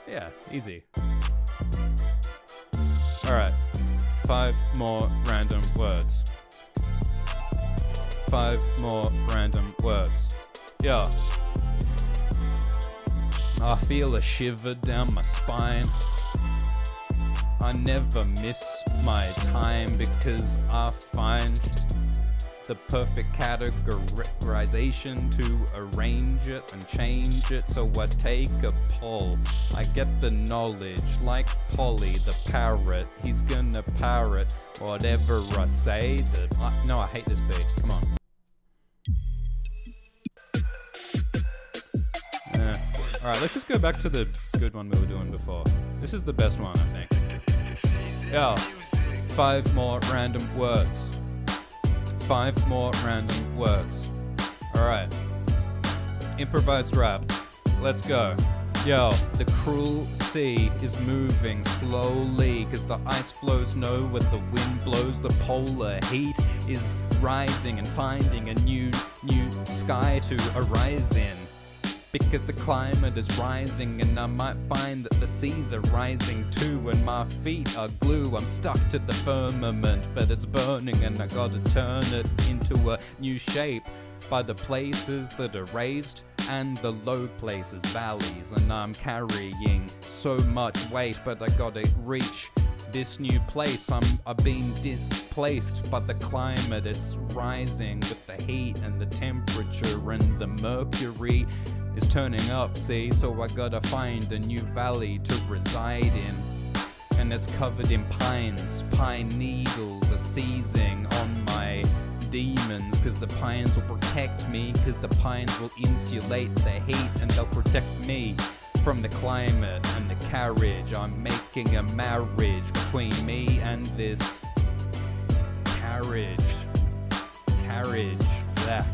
Yeah, easy. Alright, 5 more random words. 5 more random words. Yeah. I feel a shiver down my spine. I never miss my time because I find the perfect categorization to arrange it and change it. So I take a poll, I get the knowledge like Polly the parrot. He's gonna parrot whatever I say. No, I hate this beat, come on. Alright, let's just go back to the good one we were doing before. This is the best one, I think. Yeah, 5 more random words. 5 more random words. Alright. Improvised rap. Let's go. Yo, the cruel sea is moving slowly, cause the ice flows know where the wind blows. The polar heat is rising and finding a new sky to arise in. Because the climate is rising, and I might find that the seas are rising too. And my feet are glue, I'm stuck to the firmament, but it's burning and I gotta turn it into a new shape by the places that are raised and the low places, valleys. And I'm carrying so much weight, but I gotta reach this new place. I've been displaced by the climate. It's rising with the heat and the temperature, and the mercury is turning up, see? So I gotta find a new valley to reside in, and it's covered in pines. Pine needles are seizing on my demons, cause the pines will protect me, cause the pines will insulate the heat, and they'll protect me from the climate and the carriage. I'm making a marriage between me and this carriage, blah.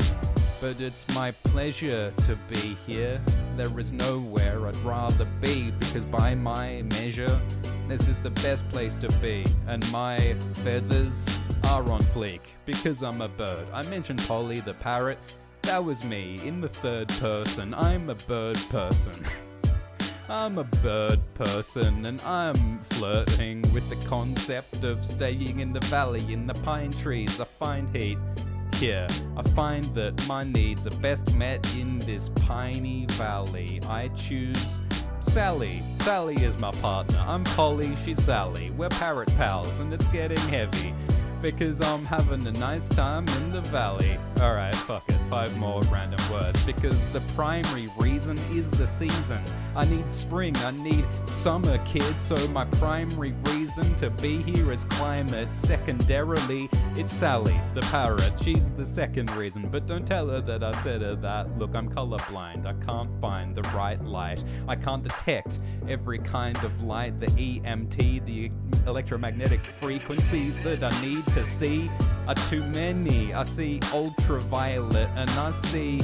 But it's my pleasure to be here. There is nowhere I'd rather be, because by my measure, this is the best place to be. And my feathers are on fleek, because I'm a bird. I mentioned Polly the parrot. That was me in the third person. I'm a bird person. I'm a bird person and I'm flirting with the concept of staying in the valley, in the pine trees. I find heat here. I find that my needs are best met in this piney valley. I choose Sally. Sally is my partner. I'm Polly, she's Sally. We're parrot pals and it's getting heavy because I'm having a nice time in the valley. Alright, fuck it. 5 more random words because the primary reason is the season. I need spring, I need summer, kids, so my primary reason to be here is climate. Secondarily, it's Sally, the parrot. She's the second reason, but don't tell her that I said her that. Look, I'm colorblind. I can't find the right light. I can't detect every kind of light, the EMT, the electromagnetic frequencies that I need to see are too many. I see ultraviolet and I see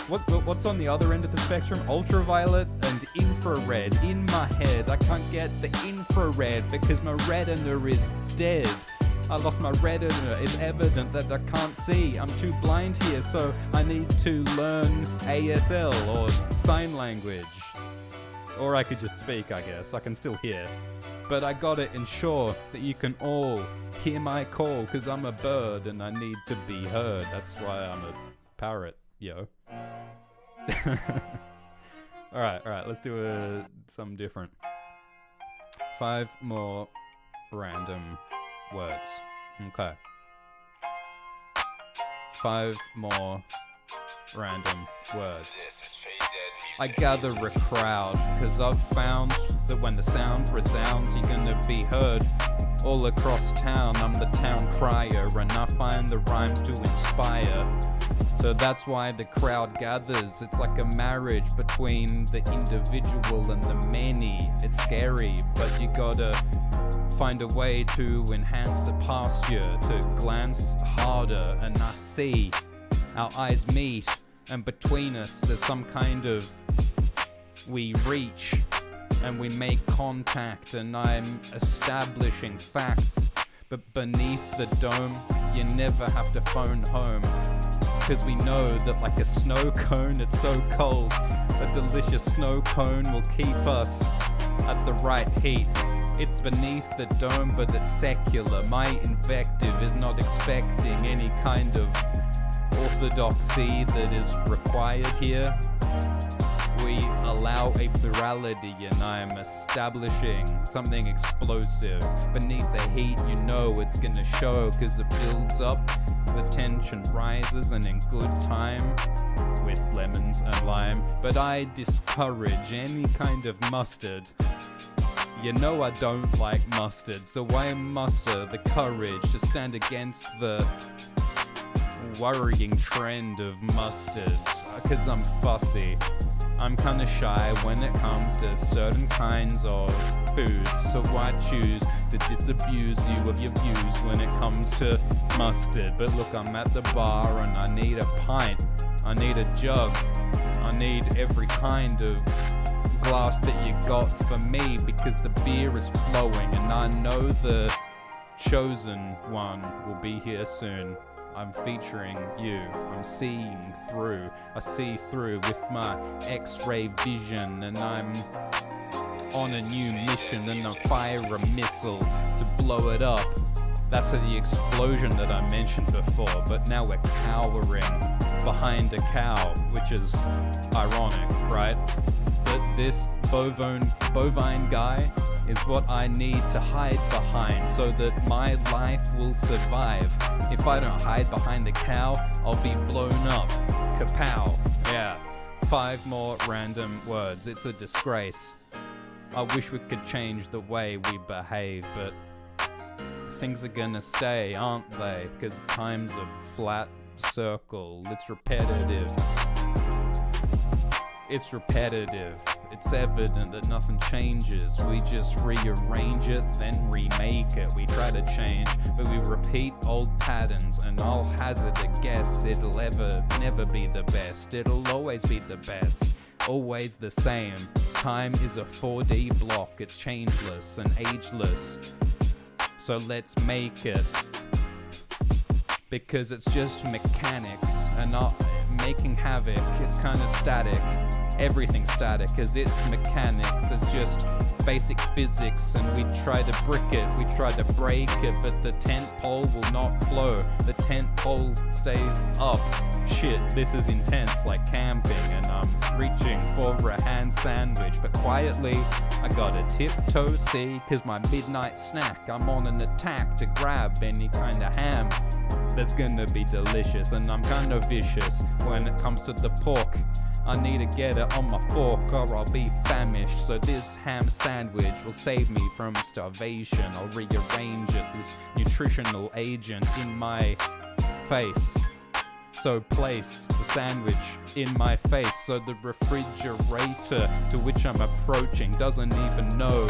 what's on the other end of the spectrum? Ultraviolet and infrared in my head. I can't get the infrared because my retina is dead. I lost my retina. It's evident that I can't see. I'm too blind here, so I need to learn ASL or sign language. Or I could just speak, I guess. I can still hear. But I gotta ensure that you can all hear my call, cause I'm a bird and I need to be heard. That's why I'm a parrot, yo. Alright, let's do something different. 5 more random words. Okay. 5 more random words. I gather a crowd, cause I've found that when the sound resounds, you're gonna be heard all across town. I'm the town crier, and I find the rhymes to inspire. So that's why the crowd gathers. It's like a marriage between the individual and the many. It's scary, but you gotta find a way to enhance the posture, to glance harder, and I see our eyes meet, and between us there's some kind of, we reach and we make contact, and I'm establishing facts. But beneath the dome, you never have to phone home, cause we know that like a snow cone, it's so cold. A delicious snow cone will keep us at the right heat. It's beneath the dome, but it's secular. My invective is not expecting any kind of orthodoxy that is required here. We allow a plurality, and I'm establishing something explosive. Beneath the heat, you know it's gonna show, cause it builds up, the tension rises, and in good time, with lemons and lime. But I discourage any kind of mustard. You know I don't like mustard, so I muster the courage to stand against the worrying trend of mustard, cause I'm fussy. I'm kinda shy when it comes to certain kinds of food, so I choose to disabuse you of your views when it comes to mustard. But look, I'm at the bar and I need a pint, I need a jug, I need every kind of glass that you got for me, because the beer is flowing and I know the chosen one will be here soon. I'm featuring you, I'm seeing through, I see through with my X-ray vision, and I'm on a new mission, and I fire a missile to blow it up. That's the explosion that I mentioned before, but now we're cowering behind a cow, which is ironic, right? But this bovine guy is what I need to hide behind so that my life will survive. If I don't hide behind the cow, I'll be blown up. Kapow. Yeah. 5 more random words. It's a disgrace. I wish we could change the way we behave, but things are gonna stay, aren't they? Because time's a flat circle. It's repetitive. It's repetitive. It's evident that nothing changes. We just rearrange it, then remake it. We try to change, but we repeat old patterns, and I'll hazard a guess it'll never be the best. It'll always be the best, always the same. Time is a 4D block, it's changeless and ageless. So let's make it, because it's just mechanics and not making havoc. It's kind of static. everything's static, cause it's mechanics, it's just basic physics, and we try to brick it, we try to break it, but the tent pole will not flow, the tent pole stays up. Shit, this is intense, like camping, and I'm reaching for a hand sandwich, but quietly I gotta tiptoe, see, cause my midnight snack, I'm on an attack to grab any kind of ham that's gonna be delicious, and I'm kinda vicious when it comes to the pork. I need to get it on my fork or I'll be famished, so this ham sandwich will save me from starvation. I'll rearrange it, this nutritional agent in my face. So place the sandwich in my face, so the refrigerator to which I'm approaching doesn't even know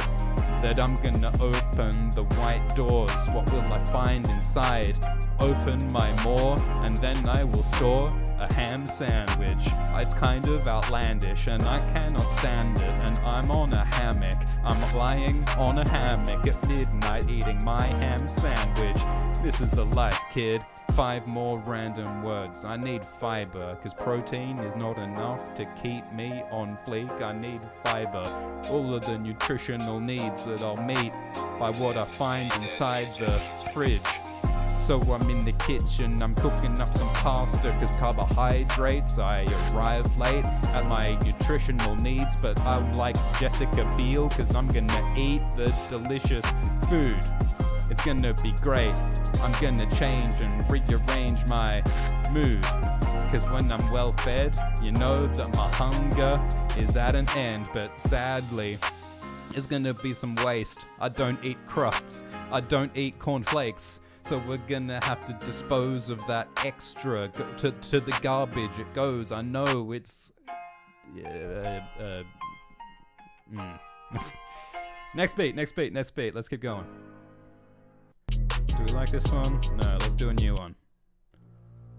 that I'm gonna open the white doors. What will I find inside? Open my maw, and then I will store a ham sandwich. It's kind of outlandish and I cannot stand it, and I'm on a hammock. I'm lying on a hammock at midnight eating my ham sandwich. This is the life, kid. 5 more random words. I need fiber, cause protein is not enough to keep me on fleek. I need fiber. All of the nutritional needs that I'll meet by what I find inside the fridge. So I'm in the kitchen, I'm cooking up some pasta, cause carbohydrates, I arrive late at my nutritional needs, but I'm like Jessica Biel, cause I'm gonna eat the delicious food. It's gonna be great. I'm gonna change and rearrange my mood, cause when I'm well fed, you know that my hunger is at an end, but sadly, there's gonna be some waste. I don't eat crusts, I don't eat cornflakes, so we're gonna have to dispose of that extra to the garbage it goes. I know it's... Next beat. Let's keep going. Do we like this one? No, let's do a new one.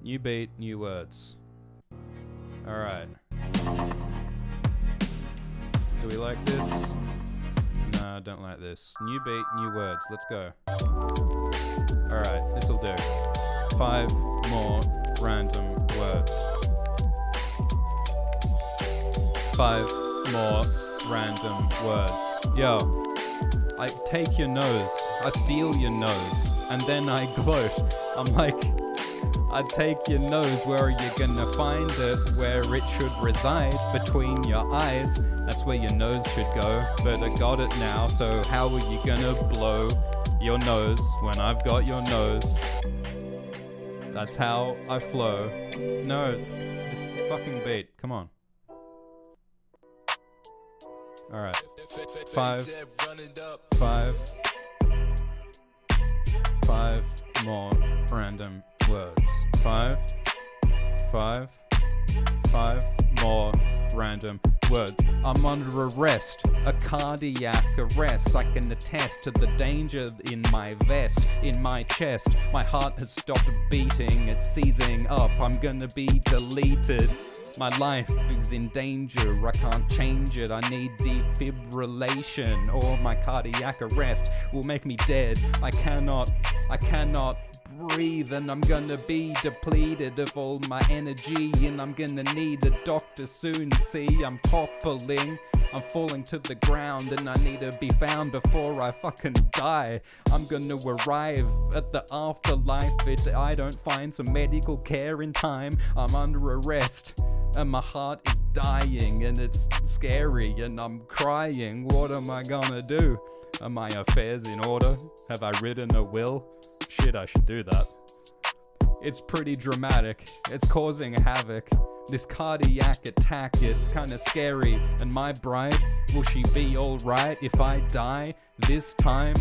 New beat, new words. Alright. Do we like this? No, I don't like this. New beat, new words. Let's go. Alright, this'll do. 5 more random words. 5 more random words. Yo, I take your nose, I steal your nose, and then I gloat. I'm like, I take your nose, where are you gonna find it? Where it should reside, between your eyes. That's where your nose should go, but I got it now, so how are you gonna blow your nose when I've got your nose? That's how I flow. No, this fucking beat, come on. Alright. 5 more random words. 5 more random words. I'm under arrest, a cardiac arrest. I can attest to the danger in my vest, in my chest. My heart has stopped beating, it's seizing up. I'm gonna be deleted. My life is in danger, I can't change it. I need defibrillation, or my cardiac arrest will make me dead. I cannot breathe, and I'm gonna be depleted of all my energy, and I'm gonna need a doctor soon. See, I'm toppling, I'm falling to the ground, and I need to be found before I fucking die. I'm gonna arrive at the afterlife if I don't find some medical care in time. I'm under arrest, and my heart is dying, and it's scary, and I'm crying. What am I gonna do? Are my affairs in order? Have I written a will? Shit, I should do that. It's pretty dramatic. It's causing havoc. This cardiac attack, it's kinda scary. And my bride, will she be alright if I die this time?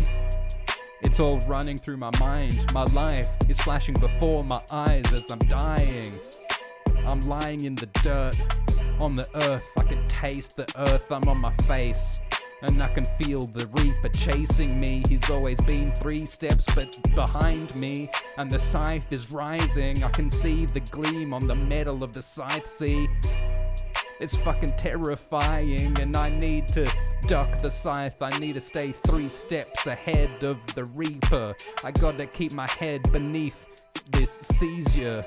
It's all running through my mind. My life is flashing before my eyes as I'm dying. I'm lying in the dirt, on the earth. I can taste the earth, I'm on my face. And I can feel the reaper chasing me. He's always been 3 steps but behind me. And the scythe is rising. I can see the gleam on the metal of the scythe. See, it's fucking terrifying. And I need to duck the scythe. I need to stay 3 steps ahead of the reaper. I gotta keep my head beneath this seizure.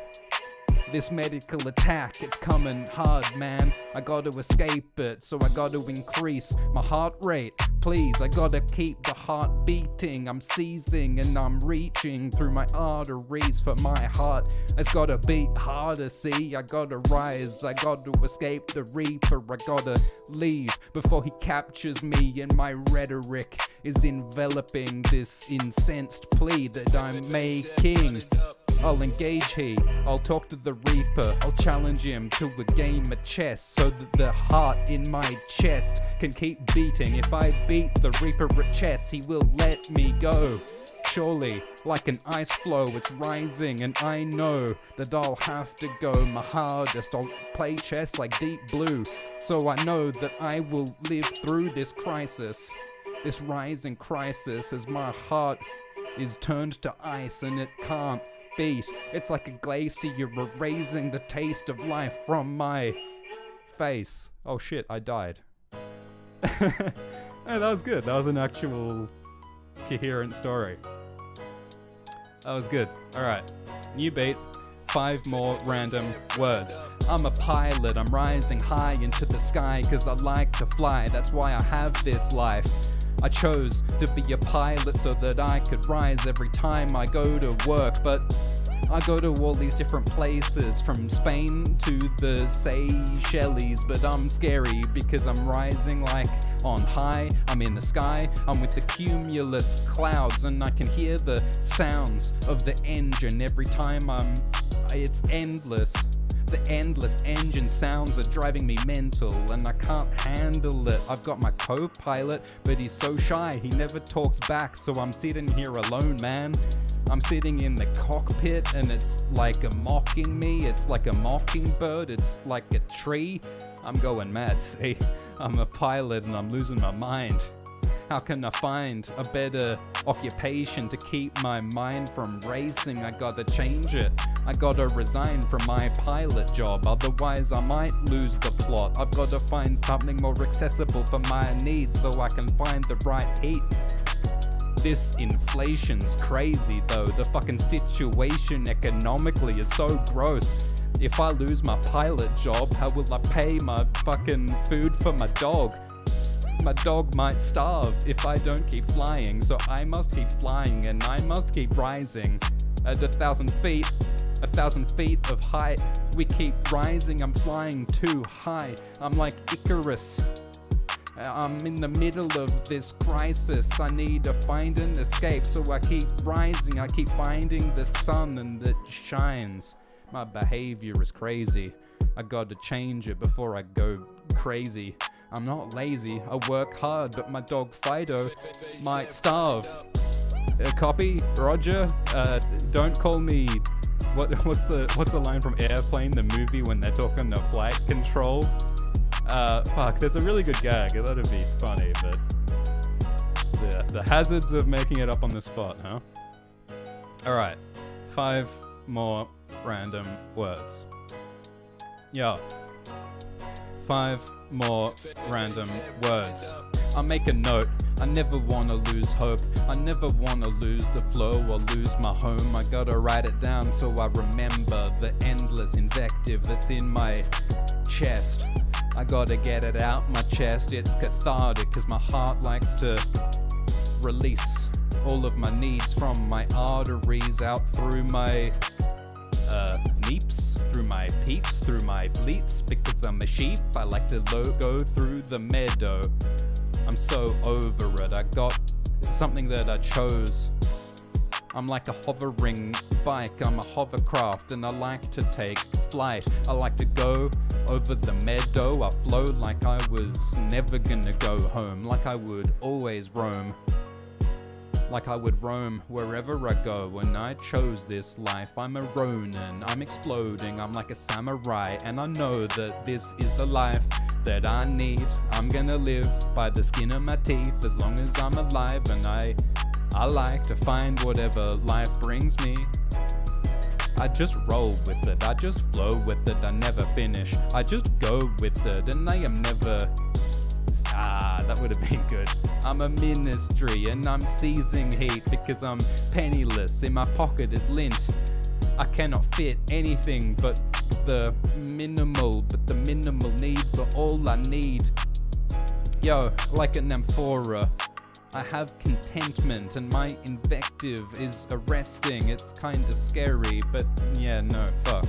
This medical attack, it's coming hard, man. I gotta escape it, so I gotta increase my heart rate. Please, I gotta keep the heart beating. I'm seizing and I'm reaching through my arteries for my heart. It's gotta beat harder, see? I gotta rise, I gotta escape the reaper. I gotta leave before he captures me, and my rhetoric is enveloping this incensed plea that I'm making. I'll engage I'll talk to the Reaper, I'll challenge him to a game of chess, so that the heart in my chest can keep beating. If I beat the Reaper at chess, he will let me go. Surely, like an ice flow, it's rising, and I know that I'll have to go my hardest. I'll play chess like Deep Blue, so I know that I will live through this crisis, this rising crisis, as my heart is turned to ice and it can't beat. It's like a glacier erasing the taste of life from my face. Oh shit, I died. Hey, that was good. That was an actual coherent story. That was good. Alright, new beat. 5 more random words. I'm a pilot, I'm rising high into the sky, cause I like to fly, that's why I have this life. I chose to be a pilot so that I could rise every time I go to work, but I go to all these different places, from Spain to the Seychelles, but I'm scary because I'm rising like on high. I'm in the sky, I'm with the cumulus clouds, and I can hear the sounds of the engine every time it's endless. The endless engine sounds are driving me mental, and I can't handle it. I've got my co-pilot, but he's so shy, he never talks back, so I'm sitting here alone, man. I'm sitting in the cockpit, and it's like a mocking me, it's like a mockingbird, it's like a tree. I'm going mad, see? I'm a pilot and I'm losing my mind. How can I find a better occupation to keep my mind from racing? I gotta change it. I gotta resign from my pilot job, otherwise I might lose the plot. I've gotta find something more accessible for my needs so I can find the right heat. This inflation's crazy though. The fucking situation economically is so gross. If I lose my pilot job, how will I pay my fucking food for my dog? My dog might starve if I don't keep flying, so I must keep flying and I must keep rising. At 1,000 feet, 1,000 feet of height, we keep rising. I'm flying too high. I'm like Icarus. I'm in the middle of this crisis. I need to find an escape, so I keep rising. I keep finding the sun and it shines. My behavior is crazy. I gotta change it before I go crazy. I'm not lazy, I work hard, but my dog Fido might starve. Copy, Roger. Don't call me. What's the line from Airplane, the movie, when they're talking to flight control? Fuck. There's a really good gag. That'd be funny, but the hazards of making it up on the spot, huh? All right, 5 more random words. Yeah. 5 more random words. I make a note. I never wanna lose hope. I never wanna lose the flow or lose my home. I gotta write it down so I remember the endless invective that's in my chest. I gotta get it out my chest. It's cathartic cause my heart likes to release all of my needs from my arteries out through my neeps, through my peeps, through my bleats. Because I'm a sheep, I like to go through the meadow. I'm so over it. I got something that I chose. I'm like a hovering bike, I'm a hovercraft, and I like to take flight. I like to go over the meadow. I flow like I was never gonna go home, like I would always roam. Like I would roam wherever I go, and I chose this life. I'm a Ronin, I'm exploding, I'm like a samurai, and I know that this is the life that I need. I'm gonna live by the skin of my teeth as long as I'm alive, and I like to find whatever life brings me. I just roll with it, I just flow with it, I never finish. I just go with it, and I am never... that would have been good. I'm a ministry and I'm seizing heat because I'm penniless. In my pocket is lint. I cannot fit anything but the minimal, but the minimal needs are all I need. Yo, like an amphora, I have contentment, and my invective is arresting. It's kinda scary, but yeah, no, fuck.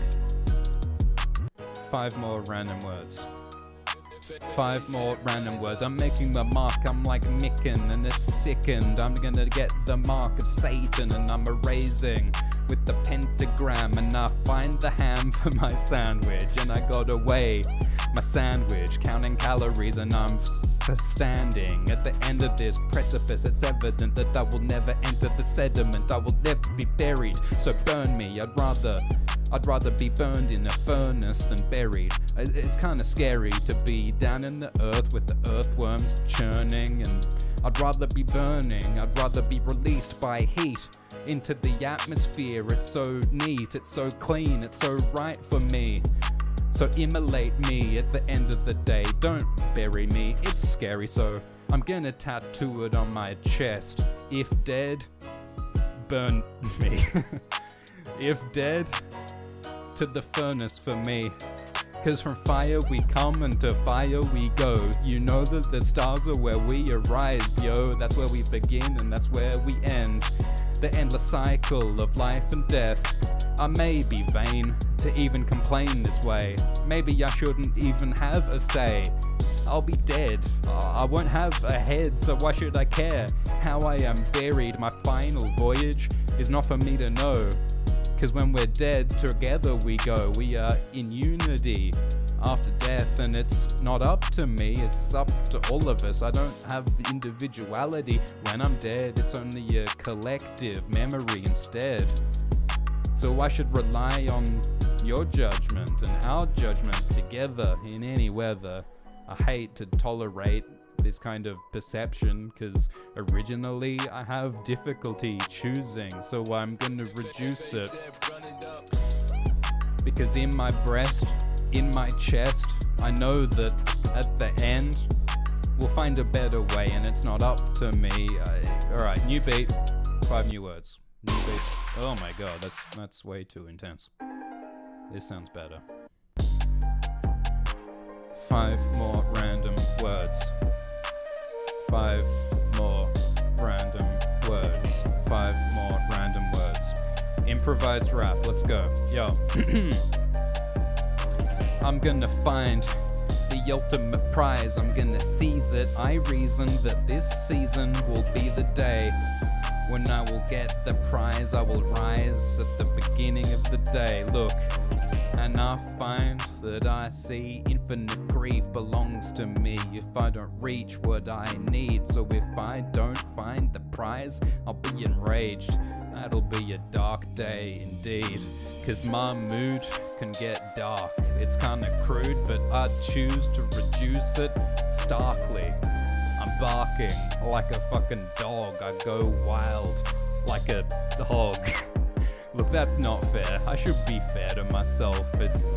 5 more random words. 5 more random words. I'm making the mark, I'm like Micken, and it's sickened. I'm gonna get the mark of Satan, and I'm erasing with the pentagram, and I find the ham for my sandwich, and I got away my sandwich, counting calories, and I'm standing at the end of this precipice. It's evident that I will never enter the sediment, I will never be buried, so burn me. I'd rather be burned in a furnace than buried. It's kinda scary to be down in the earth with the earthworms churning, and I'd rather be burning, I'd rather be released by heat into the atmosphere. It's so neat, it's so clean, it's so right for me. So immolate me at the end of the day, don't bury me, it's scary, so I'm gonna tattoo it on my chest. If dead, burn me. If dead, to the furnace for me. Cause from fire we come and to fire we go. You know that the stars are where we arise, yo. That's where we begin and that's where we end. The endless cycle of life and death. I may be vain to even complain this way. Maybe I shouldn't even have a say. I'll be dead, I won't have a head, so why should I care how I am buried? My final voyage is not for me to know. Cause when we're dead, together we go. We are in unity after death, and it's not up to me, it's up to all of us. I don't have individuality when I'm dead, it's only a collective memory instead. So I should rely on your judgment and our judgment together in any weather. I hate to tolerate this kind of perception, cause originally I have difficulty choosing, so I'm gonna reduce it. Because in my breast, in my chest, I know that at the end we'll find a better way, and it's not up to me. Alright, new beat, 5 new words. New beat. Oh my god, that's way too intense. This sounds better. 5 more random words. 5 more random words. 5 more random words. Improvised rap, let's go. Yo. I'm gonna find the ultimate prize, I'm gonna seize it. I reason that this season will be the day when I will get the prize. I will rise at the beginning of the day. Look, and I find that I see infinite grief belongs to me if I don't reach what I need. So if I don't find the prize, I'll be enraged. That'll be a dark day indeed, cause my mood can get dark. It's kinda crude, but I choose to reduce it starkly. I'm barking like a fucking dog. I go wild like a hog. Look, that's not fair. I should be fair to myself. That's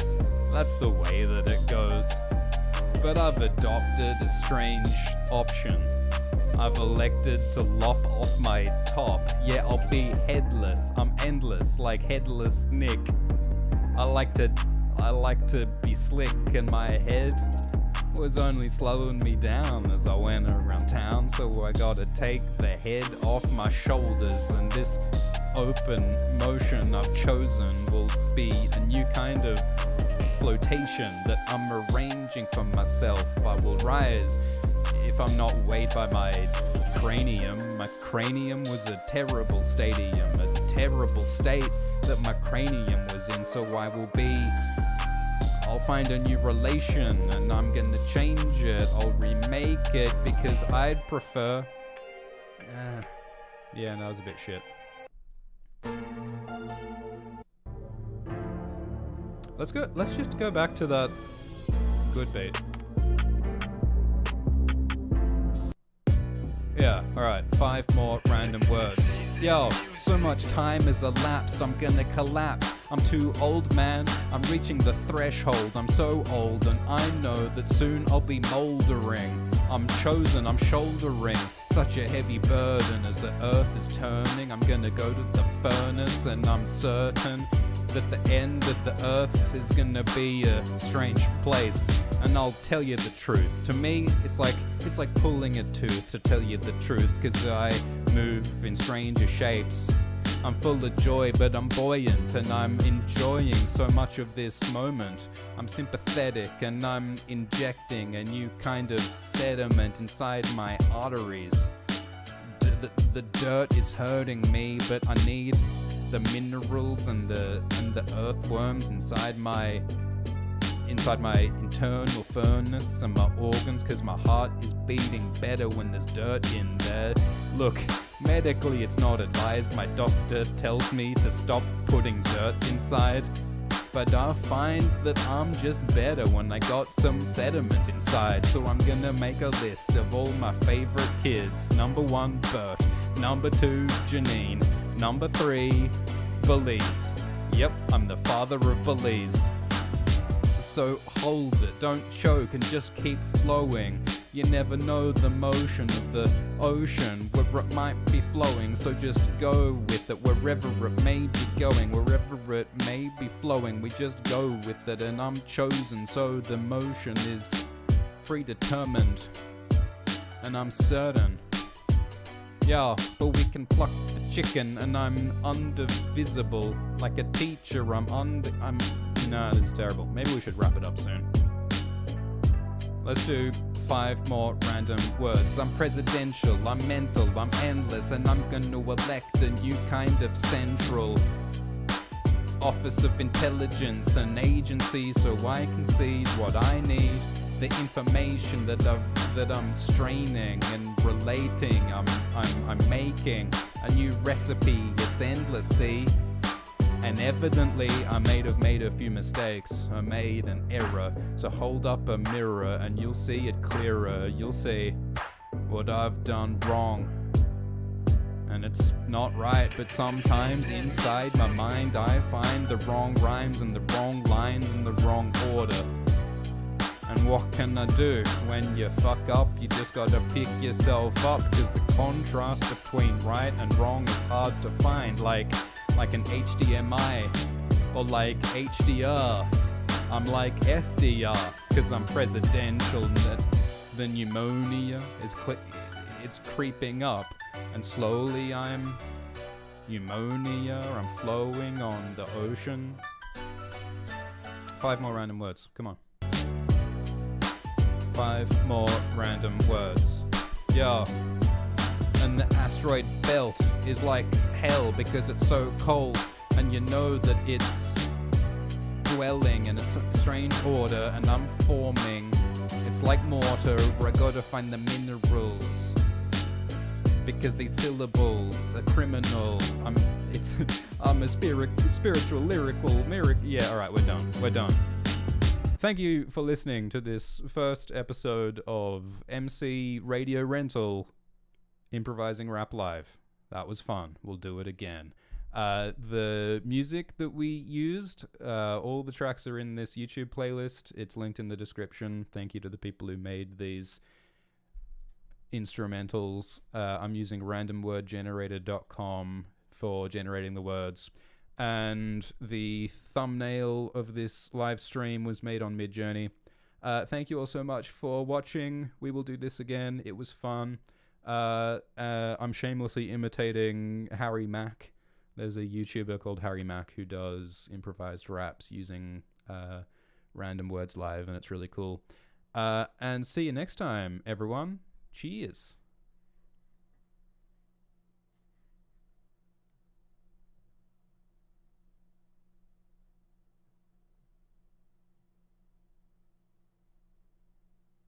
the way that it goes. But I've adopted a strange option. I've elected to lop off my top. Yeah, I'll be headless. I'm endless, like headless Nick. I like to be slick, and my head was only slowing me down as I went around town. So I gotta take the head off my shoulders, and this open motion I've chosen will be a new kind of flotation that I'm arranging for myself. I will rise if I'm not weighed by my cranium. My cranium was a terrible stadium, a terrible state that my cranium was in. So I'll find a new relation, and I'm gonna change it. I'll remake it because I'd prefer. Yeah, that was a bit shit. Let's just go back to that good beat. Yeah, alright, 5 more random words. Yo, so much time has elapsed, I'm gonna collapse. I'm too old, man, I'm reaching the threshold. I'm so old, and I know that soon I'll be mouldering. I'm chosen, I'm shouldering such a heavy burden as the earth is turning. I'm gonna go to the furnace, and I'm certain that the end of the earth is gonna be a strange place. And I'll tell you the truth. To me, it's like pulling a tooth, to tell you the truth, 'cause I move in stranger shapes. I'm full of joy, but I'm buoyant, and I'm enjoying so much of this moment. I'm sympathetic, and I'm injecting a new kind of sediment inside my arteries. The dirt is hurting me, but I need the minerals and the earthworms inside my internal furnace and my organs, 'cause my heart is beating better when there's dirt in there. Look, medically it's not advised. My doctor tells me to stop putting dirt inside, but I find that I'm just better when I got some sediment inside. So I'm gonna make a list of all my favorite kids. Number 1, Bert. Number 2, Janine. Number 3, Belize. Yep, I'm the father of Belize. So hold it, don't choke, and just keep flowing. You never know the motion of the ocean, where it might be flowing, so just go with it. Wherever it may be going, wherever it may be flowing, we just go with it. And I'm chosen, so the motion is predetermined, and I'm certain. Yeah, but we can pluck the chicken, and I'm undervisible. Like a teacher, nah, this is terrible. Maybe we should wrap it up soon. Let's do 5 more random words. I'm presidential, I'm mental, I'm endless, and I'm gonna elect a new kind of central office of intelligence and agency, so I can see what I need. The information that I'm straining and relating, I'm making a new recipe. It's endless, see? And evidently I made a few mistakes. I made an error. So hold up a mirror and you'll see it clearer. You'll see what I've done wrong. And it's not right, but sometimes inside my mind I find the wrong rhymes and the wrong lines in the wrong order. And what can I do? When you fuck up, you just gotta pick yourself up, because the contrast between right and wrong is hard to find. Like an HDMI or like HDR. I'm like FDR, because I'm presidential, and the pneumonia is it's creeping up, and slowly I'm pneumonia, I'm flowing on the ocean. 5 more random words, come on. 5 more random words. Yeah. And the asteroid belt is like hell because it's so cold, and you know that it's dwelling in a strange order, and I'm forming. It's like mortar where I gotta find the minerals, because these syllables are criminal. I'm a spiritual, lyrical, yeah, alright, we're done. Thank you for listening to this first episode of MC Radio Rental Improvising Rap Live. That was fun. We'll do it again. The music that we used, all the tracks are in this YouTube playlist. It's linked in the description. Thank you to the people who made these instrumentals. I'm using randomwordgenerator.com for generating the words. And the thumbnail of this live stream was made on Midjourney. Thank you all so much for watching. We will do this again. It was fun. I'm shamelessly imitating Harry Mack. There's a YouTuber called Harry Mack who does improvised raps using random words live, and it's really cool. And see you next time, everyone. Cheers.